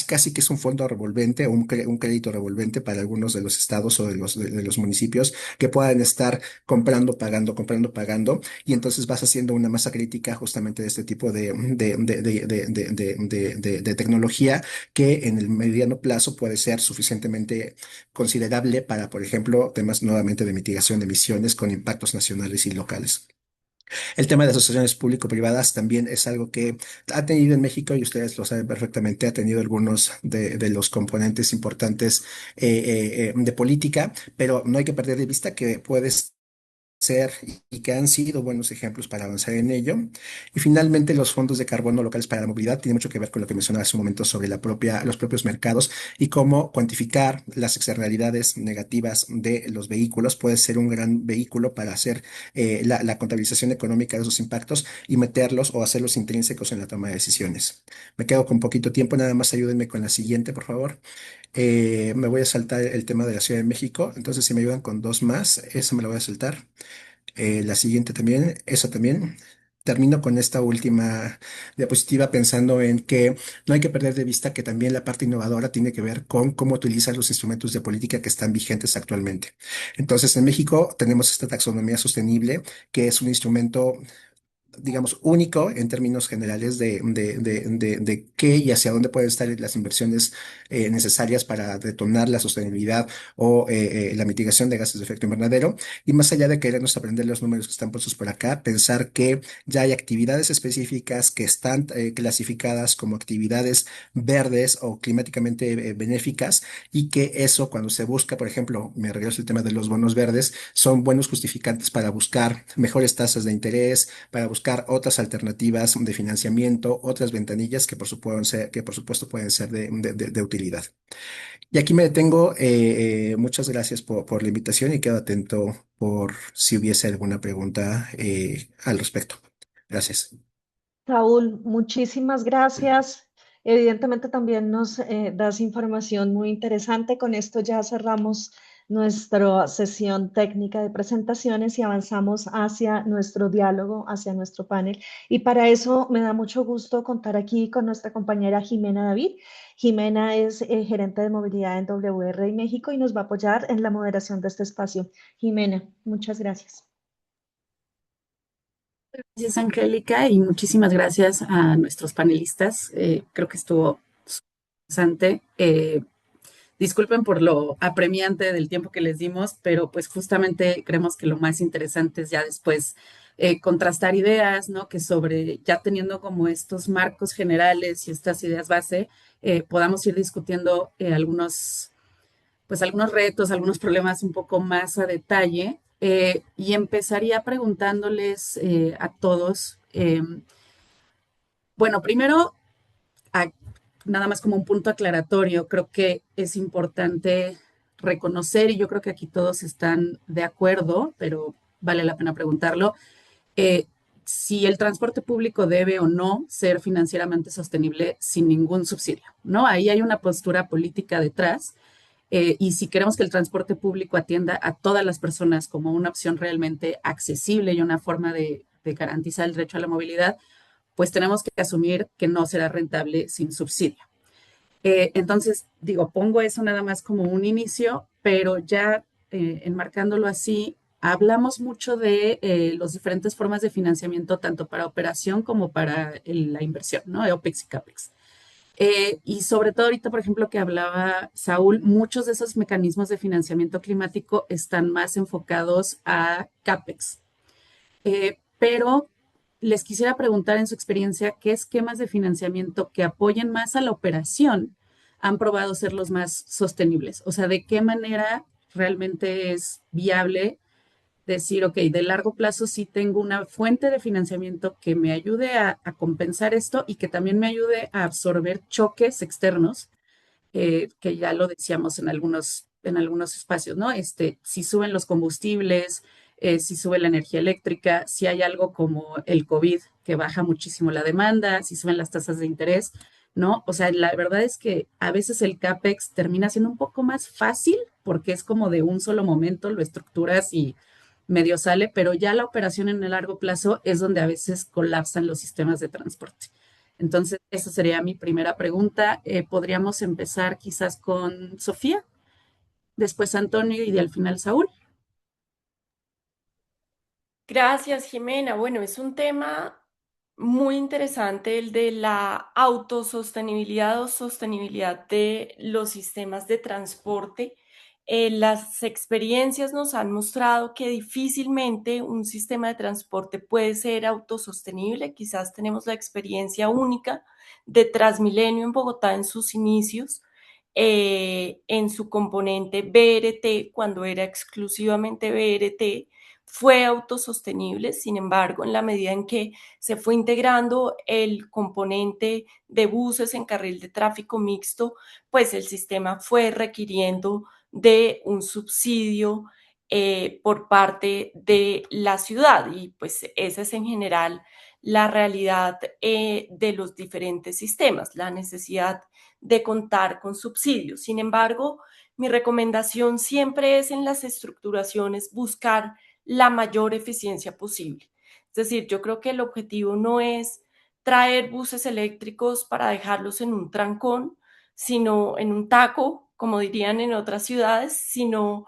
[SPEAKER 5] casi que es un fondo revolvente o un crédito revolvente para algunos de los estados o de los municipios que puedan estar comprando, pagando, y entonces vas haciendo una masa crítica justamente de este tipo de tecnología que en el mediano plazo puede ser suficientemente considerable para, por ejemplo, temas nuevamente de mitigación de emisiones con impactos nacionales y locales. El tema de asociaciones público-privadas también es algo que ha tenido en México, y ustedes lo saben perfectamente, ha tenido algunos de los componentes importantes de política, pero no hay que perder de vista que puedes ser y que han sido buenos ejemplos para avanzar en ello. Y finalmente, los fondos de carbono locales para la movilidad tiene mucho que ver con lo que mencionaba hace un momento sobre los propios mercados y cómo cuantificar las externalidades negativas de los vehículos puede ser un gran vehículo para hacer la contabilización económica de esos impactos y meterlos o hacerlos intrínsecos en la toma de decisiones. Me quedo con poquito tiempo, nada más ayúdenme con la siguiente, por favor. Me voy a saltar el tema de la Ciudad de México, entonces si me ayudan con dos más, esa me la voy a saltar. La siguiente también, esa también. Termino con esta última diapositiva pensando en que no hay que perder de vista que también la parte innovadora tiene que ver con cómo utilizar los instrumentos de política que están vigentes actualmente. Entonces, en México tenemos esta taxonomía sostenible, que es un instrumento, digamos, único en términos generales de qué y hacia dónde pueden estar las inversiones necesarias para detonar la sostenibilidad o la mitigación de gases de efecto invernadero. Y más allá de querernos aprender los números que están puestos por acá, pensar que ya hay actividades específicas que están clasificadas como actividades verdes o climáticamente benéficas, y que eso, cuando se busca, por ejemplo, me regreso al tema de los bonos verdes, son buenos justificantes para buscar mejores tasas de interés, para buscar otras alternativas de financiamiento, otras ventanillas que por supuesto pueden ser de utilidad. Y aquí me detengo. Muchas gracias por la invitación y quedo atento por si hubiese alguna pregunta al respecto. Gracias.
[SPEAKER 2] Saúl, muchísimas gracias. Evidentemente también nos das información muy interesante. Con esto ya cerramos nuestra sesión técnica de presentaciones y avanzamos hacia nuestro diálogo, hacia nuestro panel. Y para eso me da mucho gusto contar aquí con nuestra compañera Jimena David. Jimena es gerente de movilidad en WRI México y nos va a apoyar en la moderación de este espacio. Jimena, muchas gracias.
[SPEAKER 6] Gracias, Angélica, y muchísimas gracias a nuestros panelistas. Creo que estuvo interesante. Disculpen por lo apremiante del tiempo que les dimos, pero pues justamente creemos que lo más interesante es ya después contrastar ideas, ¿no? Que sobre, ya teniendo como estos marcos generales y estas ideas base, podamos ir discutiendo algunos retos, algunos problemas un poco más a detalle. Y empezaría preguntándoles a todos, bueno, primero, a- nada más como un punto aclaratorio, creo que es importante reconocer, y yo creo que aquí todos están de acuerdo, pero vale la pena preguntarlo, eh, si el transporte público debe o no ser financieramente sostenible sin ningún subsidio, ¿no? Ahí hay una postura política detrás. Y si queremos que el transporte público atienda a todas las personas como una opción realmente accesible y una forma de garantizar el derecho a la movilidad, pues tenemos que asumir que no será rentable sin subsidio. Entonces, digo, pongo eso nada más como un inicio, pero ya enmarcándolo así, hablamos mucho de las diferentes formas de financiamiento, tanto para operación como para la inversión, ¿no? De OPEX y CAPEX. Y sobre todo ahorita, por ejemplo, que hablaba Saúl, muchos de esos mecanismos de financiamiento climático están más enfocados a CAPEX. Pero les quisiera preguntar en su experiencia, ¿qué esquemas de financiamiento que apoyen más a la operación han probado ser los más sostenibles? O sea, ¿de qué manera realmente es viable decir, ok, de largo plazo sí tengo una fuente de financiamiento que me ayude a compensar esto y que también me ayude a absorber choques externos, que ya lo decíamos en algunos espacios, ¿no? Si suben los combustibles, si sube la energía eléctrica, si hay algo como el COVID que baja muchísimo la demanda, si suben las tasas de interés, ¿no? O sea, la verdad es que a veces el CAPEX termina siendo un poco más fácil porque es como de un solo momento, lo estructuras y medio sale, pero ya la operación en el largo plazo es donde a veces colapsan los sistemas de transporte. Entonces, esa sería mi primera pregunta. Podríamos empezar quizás con Sofía, después Antonio y al final Saúl.
[SPEAKER 4] Gracias, Jimena. Bueno, es un tema muy interesante el de la autosostenibilidad o sostenibilidad de los sistemas de transporte. Las experiencias nos han mostrado que difícilmente un sistema de transporte puede ser autosostenible. Quizás tenemos la experiencia única de Transmilenio en Bogotá en sus inicios, en su componente BRT, cuando era exclusivamente BRT fue autosostenible. Sin embargo, en la medida en que se fue integrando el componente de buses en carril de tráfico mixto, pues el sistema fue requiriendo de un subsidio por parte de la ciudad, y pues esa es en general la realidad de los diferentes sistemas, la necesidad de contar con subsidios. Sin embargo, mi recomendación siempre es en las estructuraciones buscar la mayor eficiencia posible. Es decir, yo creo que el objetivo no es traer buses eléctricos para dejarlos en un trancón, sino en un taco, como dirían en otras ciudades, sino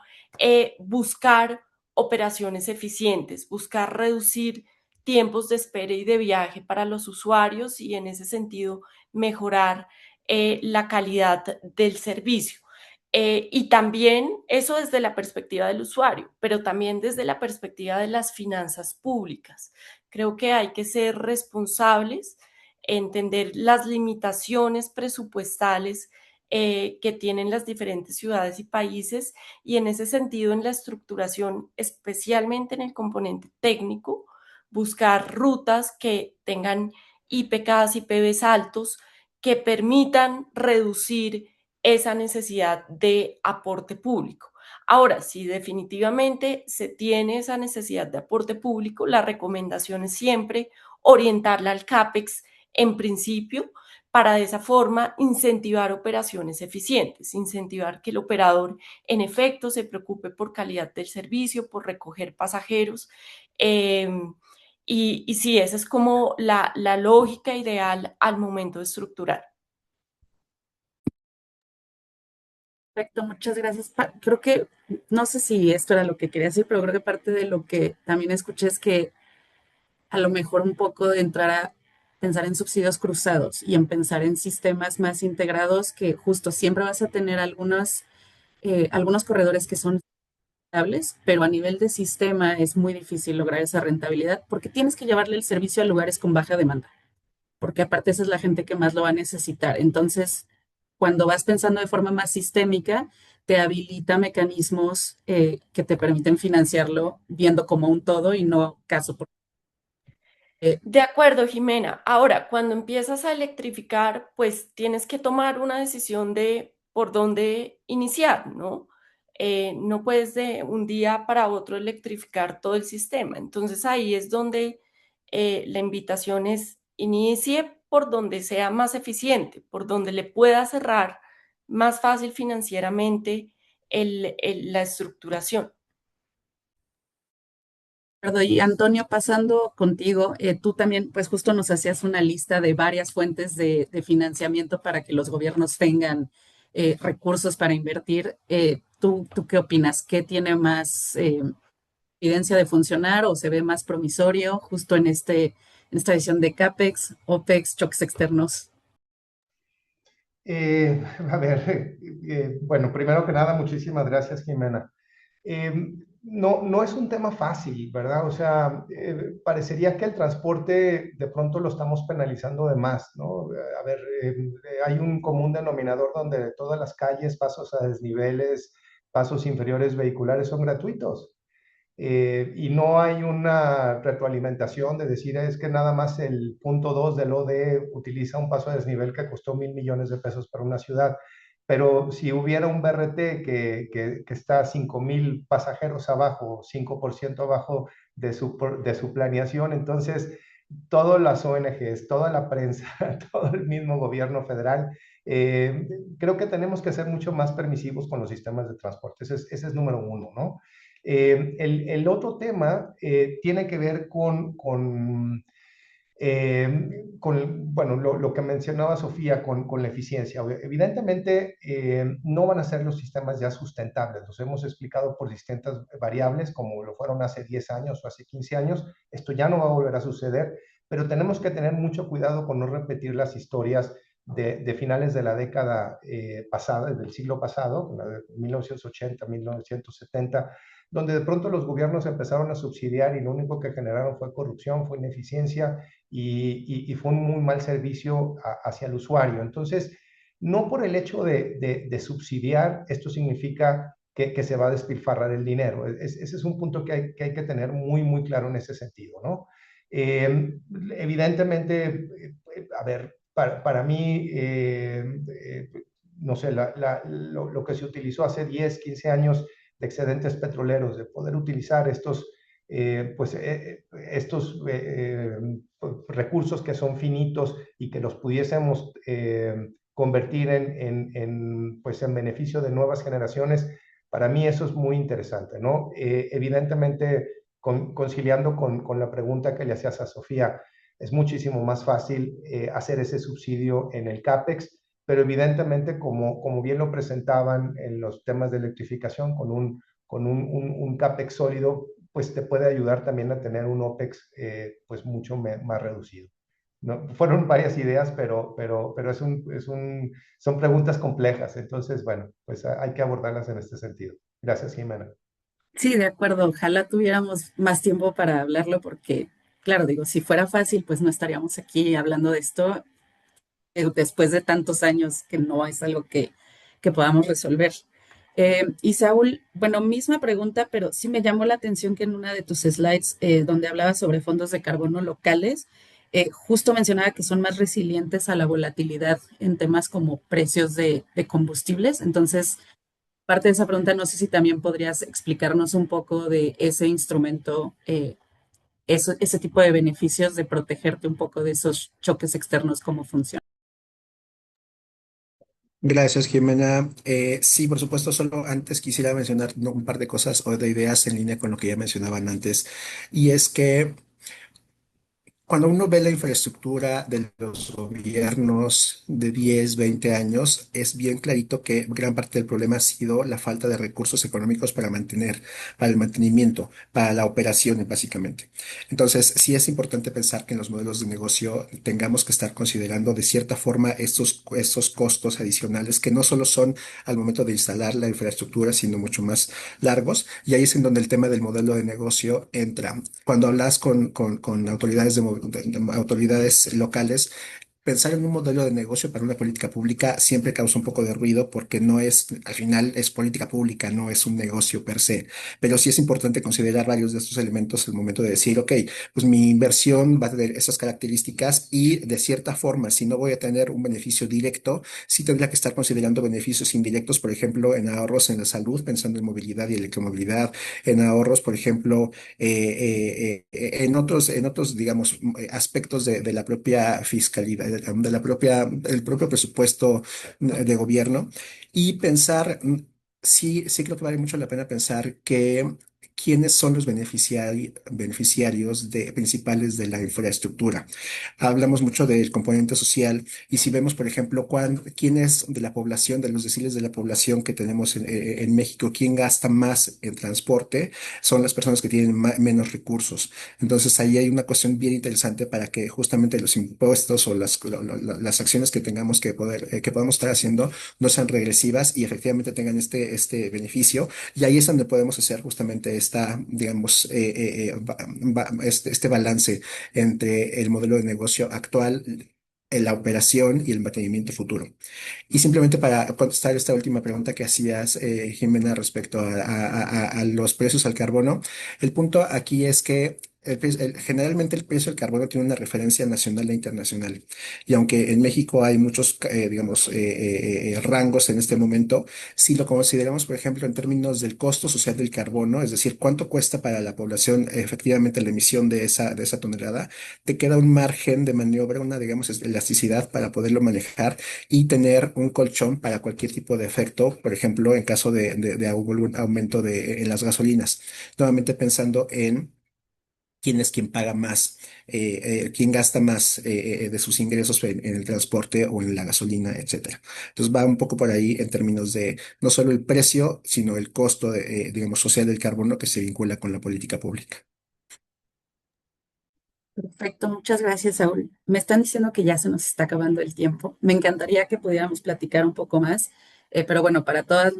[SPEAKER 4] buscar operaciones eficientes, buscar reducir tiempos de espera y de viaje para los usuarios y en ese sentido mejorar la calidad del servicio. Y también eso desde la perspectiva del usuario, pero también desde la perspectiva de las finanzas públicas. Creo que hay que ser responsables, entender las limitaciones presupuestales que tienen las diferentes ciudades y países y en ese sentido en la estructuración, especialmente en el componente técnico, buscar rutas que tengan IPKs y PBs altos que permitan reducir esa necesidad de aporte público. Ahora, si definitivamente se tiene esa necesidad de aporte público, la recomendación es siempre orientarla al CAPEX en principio para de esa forma incentivar operaciones eficientes, incentivar que el operador en efecto se preocupe por calidad del servicio, por recoger pasajeros. Y sí, esa es como la lógica ideal al momento de estructurar.
[SPEAKER 6] Perfecto, muchas gracias. Creo que, no sé si esto era lo que quería decir, pero creo que parte de lo que también escuché es que a lo mejor un poco de entrar a pensar en subsidios cruzados y en pensar en sistemas más integrados que justo siempre vas a tener algunos corredores que son rentables, pero a nivel de sistema es muy difícil lograr esa rentabilidad porque tienes que llevarle el servicio a lugares con baja demanda, porque aparte esa es la gente que más lo va a necesitar. Entonces, cuando vas pensando de forma más sistémica, te habilita mecanismos que te permiten financiarlo viendo como un todo y no caso por
[SPEAKER 4] De acuerdo, Jimena. Ahora, cuando empiezas a electrificar, pues tienes que tomar una decisión de por dónde iniciar, ¿no? No puedes de un día para otro electrificar todo el sistema. Entonces ahí es donde la invitación es inicie por donde sea más eficiente, por donde le pueda cerrar más fácil financieramente la estructuración.
[SPEAKER 6] Y Antonio, pasando contigo, tú también, pues justo nos hacías una lista de varias fuentes de financiamiento para que los gobiernos tengan recursos para invertir. ¿Tú qué opinas? ¿Qué tiene más evidencia de funcionar o se ve más promisorio justo en esta visión de CAPEX, OPEX, choques externos?
[SPEAKER 1] A ver, bueno, primero que nada, muchísimas gracias, Jimena. No es un tema fácil, ¿verdad? O sea, parecería que el transporte de pronto lo estamos penalizando de más, ¿no? A ver, hay un común denominador donde todas las calles, pasos a desniveles, pasos inferiores vehiculares son gratuitos. Y no hay una retroalimentación de decir es que nada más el punto 2 del ODE utiliza un paso a desnivel que costó 1,000 millones de pesos para una ciudad. Pero si hubiera un BRT que está 5,000 pasajeros abajo, 5% abajo de su planeación, entonces todas las ONGs, toda la prensa, todo el mismo gobierno federal, creo que tenemos que ser mucho más permisivos con los sistemas de transporte. Ese es número uno, ¿no? El otro tema tiene que ver bueno, lo que mencionaba Sofía con la eficiencia. Evidentemente, no van a ser los sistemas ya sustentables. Los hemos explicado por distintas variables, como lo fueron hace 10 años o hace 15 años. Esto ya no va a volver a suceder, pero tenemos que tener mucho cuidado con no repetir las historias de finales de la década pasada, del siglo pasado, la de 1980, 1970, donde de pronto los gobiernos empezaron a subsidiar y lo único que generaron fue corrupción, fue ineficiencia y fue un muy mal servicio hacia el usuario. Entonces, no por el hecho de subsidiar, esto significa que se va a despilfarrar el dinero. Ese es un punto que hay que tener muy, muy claro en ese sentido, ¿no? Evidentemente, a ver, para mí, no sé, lo que se utilizó hace 10, 15 años de excedentes petroleros, de poder utilizar estos recursos que son finitos y que los pudiésemos convertir pues en beneficio de nuevas generaciones, para mí eso es muy interesante, ¿no? Evidentemente, conciliando con la pregunta que le hacías a Sofía, es muchísimo más fácil hacer ese subsidio en el CAPEX, pero evidentemente, como bien lo presentaban en los temas de electrificación, un CAPEX sólido, pues te puede ayudar también a tener un OPEX pues mucho más reducido. ¿No? Fueron varias ideas, pero son preguntas complejas. Entonces, bueno, pues hay que abordarlas en este sentido. Gracias, Jimena.
[SPEAKER 6] Sí, de acuerdo. Ojalá tuviéramos más tiempo para hablarlo porque, claro, digo, si fuera fácil, pues no estaríamos aquí hablando de esto después de tantos años que no es algo que podamos resolver. Y Saúl, bueno, misma pregunta, pero sí me llamó la atención que en una de tus slides, donde hablabas sobre fondos de carbono locales, justo mencionaba que son más resilientes a la volatilidad en temas como precios de combustibles. Entonces, parte de esa pregunta, no sé si también podrías explicarnos un poco de ese instrumento, ese tipo de beneficios de protegerte un poco de esos choques externos, cómo funciona.
[SPEAKER 5] Gracias, Jimena. Sí, por supuesto, solo antes quisiera mencionar un par de cosas o de ideas en línea con lo que ya mencionaban antes. Y es que cuando uno ve la infraestructura de los gobiernos de 10, 20 años, es bien clarito que gran parte del problema ha sido la falta de recursos económicos para el mantenimiento, para la operación, básicamente. Entonces, sí es importante pensar que en los modelos de negocio tengamos que estar considerando de cierta forma estos costos adicionales que no solo son al momento de instalar la infraestructura, sino mucho más largos. Y ahí es en donde el tema del modelo de negocio entra. Cuando hablas con autoridades autoridades locales, pensar en un modelo de negocio para una política pública siempre causa un poco de ruido porque no es, al final es política pública, no es un negocio per se. Pero sí es importante considerar varios de estos elementos al momento de decir, ok, pues mi inversión va a tener esas características y de cierta forma, si no voy a tener un beneficio directo, sí tendría que estar considerando beneficios indirectos, por ejemplo, en ahorros en la salud, pensando en movilidad y electromovilidad, en ahorros, por ejemplo, en otros, digamos, aspectos de la propia fiscalidad, de la propia, el propio presupuesto de gobierno y pensar, sí, sí creo que vale mucho la pena pensar que quiénes son los beneficiarios principales de la infraestructura. Hablamos mucho del componente social y si vemos, por ejemplo, quién es de la población, de los deciles de la población que tenemos en México, quién gasta más en transporte, son las personas que tienen menos recursos. Entonces ahí hay una cuestión bien interesante para que justamente los impuestos o las acciones que tengamos que podamos estar haciendo no sean regresivas y efectivamente tengan este beneficio. Y ahí es donde podemos hacer justamente digamos, este balance entre el modelo de negocio actual, la operación y el mantenimiento futuro. Y simplemente para contestar esta última pregunta que hacías, Jimena, respecto a los precios al carbono, el punto aquí es que generalmente el precio del carbono tiene una referencia nacional e internacional. Y aunque en México hay muchos, digamos, rangos en este momento, si lo consideramos, por ejemplo, en términos del costo social del carbono, es decir, cuánto cuesta para la población efectivamente la emisión de esa tonelada, te queda un margen de maniobra, una, digamos, elasticidad para poderlo manejar y tener un colchón para cualquier tipo de efecto, por ejemplo, en caso de algún aumento en las gasolinas. Nuevamente pensando en quién es quien paga más, quién gasta más de sus ingresos en el transporte o en la gasolina, etcétera. Entonces va un poco por ahí en términos de no solo el precio, sino el costo, digamos, social del carbono que se vincula con la política pública.
[SPEAKER 6] Perfecto, muchas gracias, Saúl. Me están diciendo que ya se nos está acabando el tiempo. Me encantaría que pudiéramos platicar un poco más, pero bueno, para todas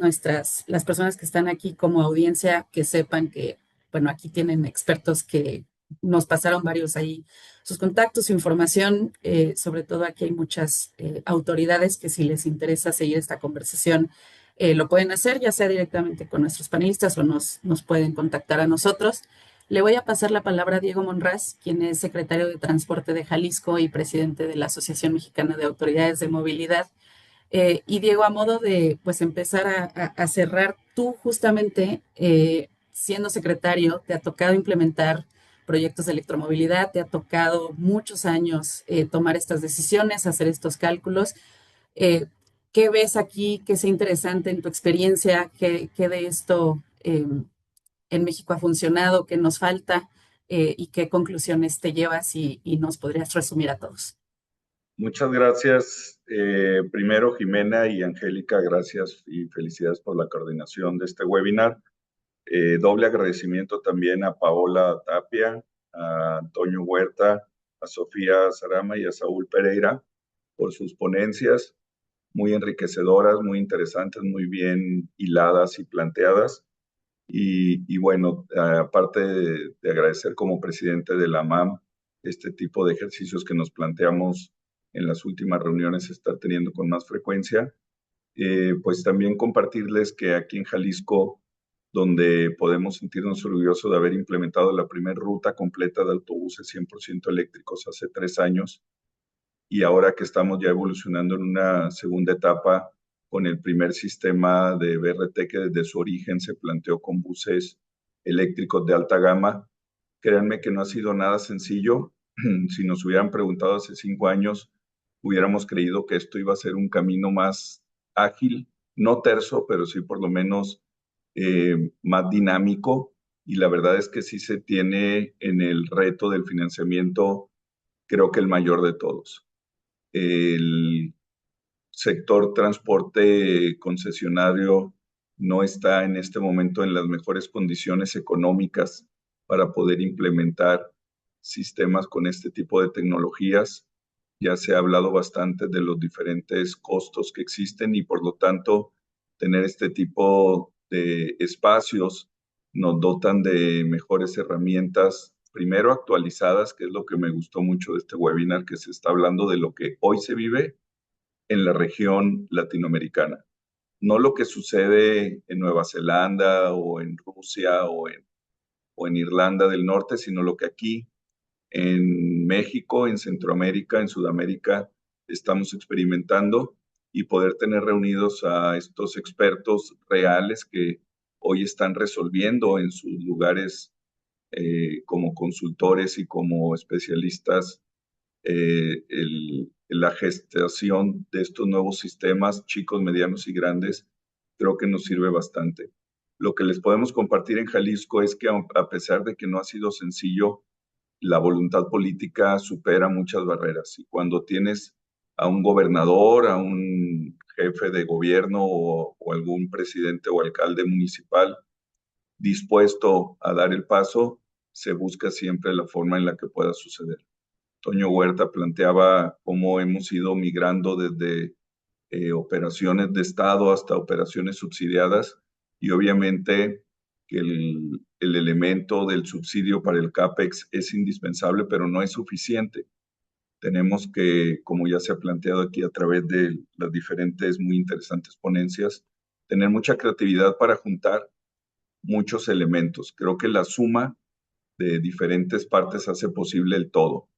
[SPEAKER 6] las personas que están aquí como audiencia, que sepan que, bueno, aquí tienen expertos que nos pasaron varios ahí sus contactos, su información. Sobre todo aquí hay muchas autoridades que si les interesa seguir esta conversación, lo pueden hacer, ya sea directamente con nuestros panelistas o nos pueden contactar a nosotros. Le voy a pasar la palabra a Diego Monraz, quien es secretario de Transporte de Jalisco y presidente de la Asociación Mexicana de Autoridades de Movilidad. Y Diego, a modo de pues empezar a cerrar, tú justamente siendo secretario, te ha tocado implementar proyectos de electromovilidad, te ha tocado muchos años tomar estas decisiones, hacer estos cálculos. Eh, ¿Qué ves aquí que sea interesante en tu experiencia? ¿Qué de esto en México ha funcionado, qué nos falta y qué conclusiones te llevas y nos podrías resumir a todos.
[SPEAKER 7] Muchas gracias. Primero, Jimena y Angélica, gracias y felicidades por la coordinación de este webinar. Doble agradecimiento también a Paola Tapia, a Antonio Huerta, a Sofía Sarama y a Saúl Pereira por sus ponencias muy enriquecedoras, muy interesantes, muy bien hiladas y planteadas. Y bueno, aparte de agradecer como presidente de la MAM este tipo de ejercicios que nos planteamos en las últimas reuniones estar teniendo con más frecuencia, pues también compartirles que aquí en Jalisco, donde podemos sentirnos orgullosos de haber implementado la primera ruta completa de autobuses 100% eléctricos hace 3 años, y ahora que estamos ya evolucionando en una segunda etapa con el primer sistema de BRT que desde su origen se planteó con buses eléctricos de alta gama, créanme que no ha sido nada sencillo. Si nos hubieran preguntado hace 5 años, hubiéramos creído que esto iba a ser un camino más ágil, no terso, pero sí por lo menos más dinámico. Y la verdad es que sí se tiene en el reto del financiamiento, creo que el mayor de todos. El sector transporte concesionario no está en este momento en las mejores condiciones económicas para poder implementar sistemas con este tipo de tecnologías. Ya se ha hablado bastante de los diferentes costos que existen y por lo tanto tener este tipo de espacios nos dotan de mejores herramientas, primero actualizadas, que es lo que me gustó mucho de este webinar, que se está hablando de lo que hoy se vive en la región latinoamericana. No lo que sucede en Nueva Zelanda o en Rusia o en Irlanda del Norte, sino lo que aquí en México, en Centroamérica, en Sudamérica estamos experimentando, y poder tener reunidos a estos expertos reales que hoy están resolviendo en sus lugares como consultores y como especialistas la gestación de estos nuevos sistemas, chicos, medianos y grandes, creo que nos sirve bastante. Lo que les podemos compartir en Jalisco es que a pesar de que no ha sido sencillo, la voluntad política supera muchas barreras. Y cuando tienes a un gobernador, a un jefe de gobierno o algún presidente o alcalde municipal dispuesto a dar el paso, se busca siempre la forma en la que pueda suceder. Toño Huerta planteaba cómo hemos ido migrando desde operaciones de Estado hasta operaciones subsidiadas, y obviamente que el elemento del subsidio para el CAPEX es indispensable, pero no es suficiente. Tenemos que, como ya se ha planteado aquí a través de las diferentes muy interesantes ponencias, tener mucha creatividad para juntar muchos elementos. Creo que la suma de diferentes partes hace posible el todo.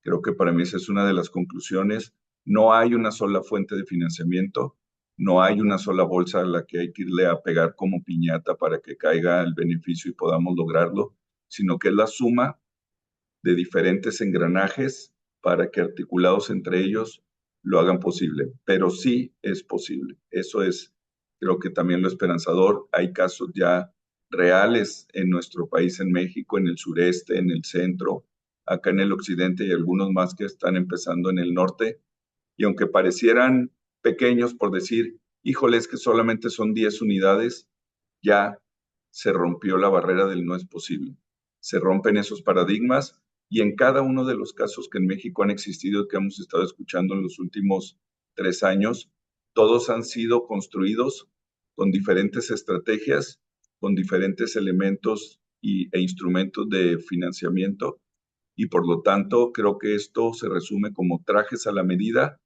[SPEAKER 7] Creo que para mí esa es una de las conclusiones. No hay una sola fuente de financiamiento, no hay una sola bolsa a la que hay que irle a pegar como piñata para que caiga el beneficio y podamos lograrlo, sino que es la suma de diferentes engranajes para que articulados entre ellos lo hagan posible. Pero sí es posible. Eso es, creo que también lo esperanzador. Hay casos ya reales en nuestro país, en México, en el sureste, en el centro, acá en el occidente, y algunos más que están empezando en el norte. Y aunque parecieran pequeños por decir, híjole, es que solamente son 10 unidades, ya se rompió la barrera del no es posible. Se rompen esos paradigmas, y en cada uno de los casos que en México han existido y que hemos estado escuchando en los últimos 3 años, todos han sido construidos con diferentes estrategias, con diferentes elementos e instrumentos de financiamiento, y por lo tanto creo que esto se resume como trajes a la medida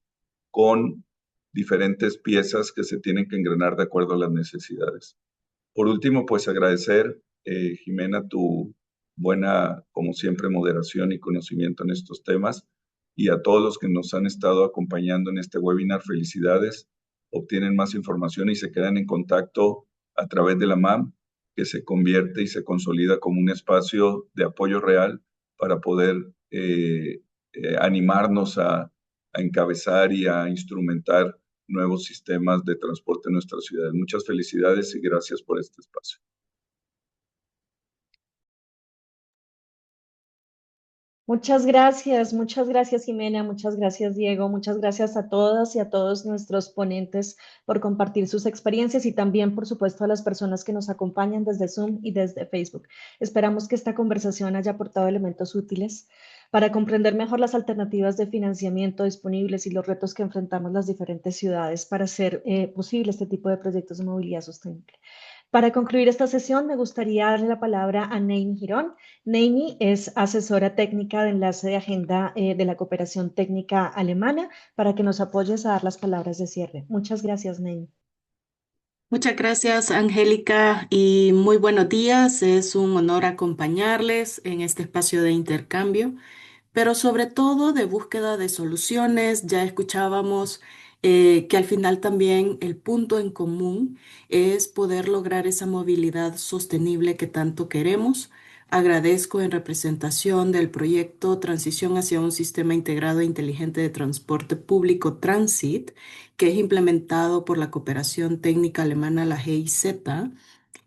[SPEAKER 7] con diferentes piezas que se tienen que engranar de acuerdo a las necesidades. Por último, pues agradecer, Jimena, tu buena, como siempre, moderación y conocimiento en estos temas, y a todos los que nos han estado acompañando en este webinar, felicidades. Obtienen más información y se quedan en contacto a través de la MAM, que se convierte y se consolida como un espacio de apoyo real para poder animarnos a encabezar y a instrumentar nuevos sistemas de transporte en nuestras ciudades. Muchas felicidades y gracias por este espacio.
[SPEAKER 2] Muchas gracias Jimena, muchas gracias Diego, muchas gracias a todas y a todos nuestros ponentes por compartir sus experiencias y también, por supuesto, a las personas que nos acompañan desde Zoom y desde Facebook. Esperamos que esta conversación haya aportado elementos útiles para comprender mejor las alternativas de financiamiento disponibles y los retos que enfrentamos las diferentes ciudades para hacer posible este tipo de proyectos de movilidad sostenible. Para concluir esta sesión, me gustaría darle la palabra a Neimi Girón. Neimi es asesora técnica de enlace de agenda de la cooperación técnica alemana para que nos apoyes a dar las palabras de cierre. Muchas gracias, Neimi.
[SPEAKER 6] Muchas gracias, Angélica, y muy buenos días. Es un honor acompañarles en este espacio de intercambio, pero sobre todo de búsqueda de soluciones. Ya escuchábamos que al final también el punto en común es poder lograr esa movilidad sostenible que tanto queremos. Agradezco en representación del proyecto Transición hacia un sistema integrado e inteligente de transporte público Transit, que es implementado por la cooperación técnica alemana, la GIZ,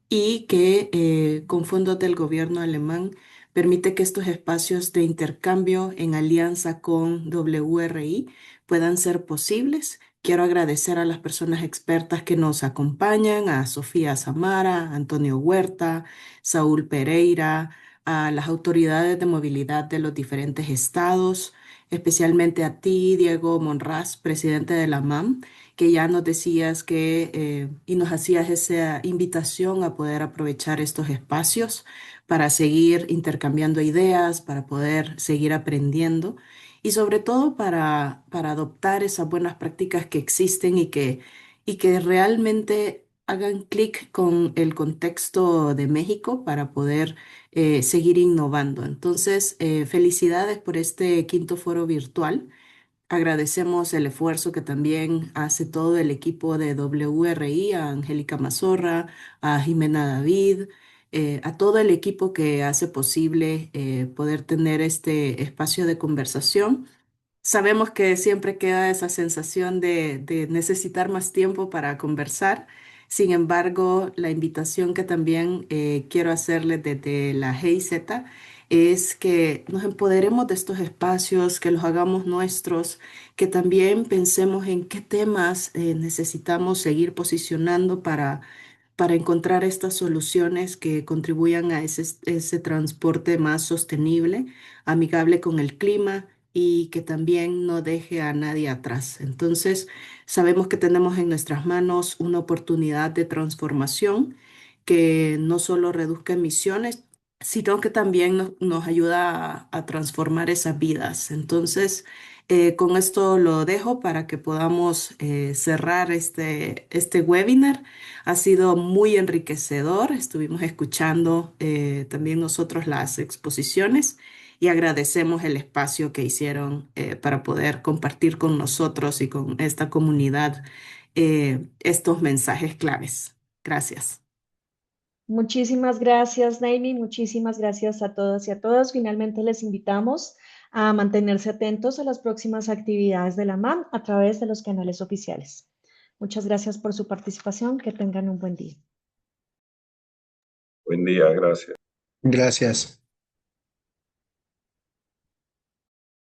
[SPEAKER 6] y que con fondos del gobierno alemán permite que estos espacios de intercambio en alianza con WRI puedan ser posibles. Quiero agradecer a las personas expertas que nos acompañan, a Sofía Samara, Antonio Huerta, Saúl Pereira, a las autoridades de movilidad de los diferentes estados, especialmente a ti, Diego Monraz, presidente de la MAM, que ya nos decías que y nos hacías esa invitación a poder aprovechar estos espacios para seguir intercambiando ideas, para poder seguir aprendiendo y sobre todo para adoptar esas buenas prácticas que existen y que realmente hagan clic con el contexto de México para poder seguir innovando. Entonces, felicidades por este quinto foro virtual. Agradecemos el esfuerzo que también hace todo el equipo de WRI, a Angélica Mazorra, a Jimena David, a todo el equipo que hace posible poder tener este espacio de conversación. Sabemos que siempre queda esa sensación de necesitar más tiempo para conversar. Sin embargo, la invitación que también quiero hacerles desde la GIZ es que nos empoderemos de estos espacios, que los hagamos nuestros, que también pensemos en qué temas necesitamos seguir posicionando para encontrar estas soluciones que contribuyan a ese transporte más sostenible, amigable con el clima y que también no deje a nadie atrás. Entonces, sabemos que tenemos en nuestras manos una oportunidad de transformación que no solo reduzca emisiones, sino que también nos ayuda a transformar esas vidas. Entonces, con esto lo dejo para que podamos cerrar este webinar. Ha sido muy enriquecedor. Estuvimos escuchando también nosotros las exposiciones y agradecemos el espacio que hicieron para poder compartir con nosotros y con esta comunidad estos mensajes claves. Gracias.
[SPEAKER 2] Muchísimas gracias, Naimi. Muchísimas gracias a todas y a todos. Finalmente les invitamos a mantenerse atentos a las próximas actividades de la MAM a través de los canales oficiales. Muchas gracias por su participación. Que tengan un buen día.
[SPEAKER 7] Buen día, gracias.
[SPEAKER 5] Gracias.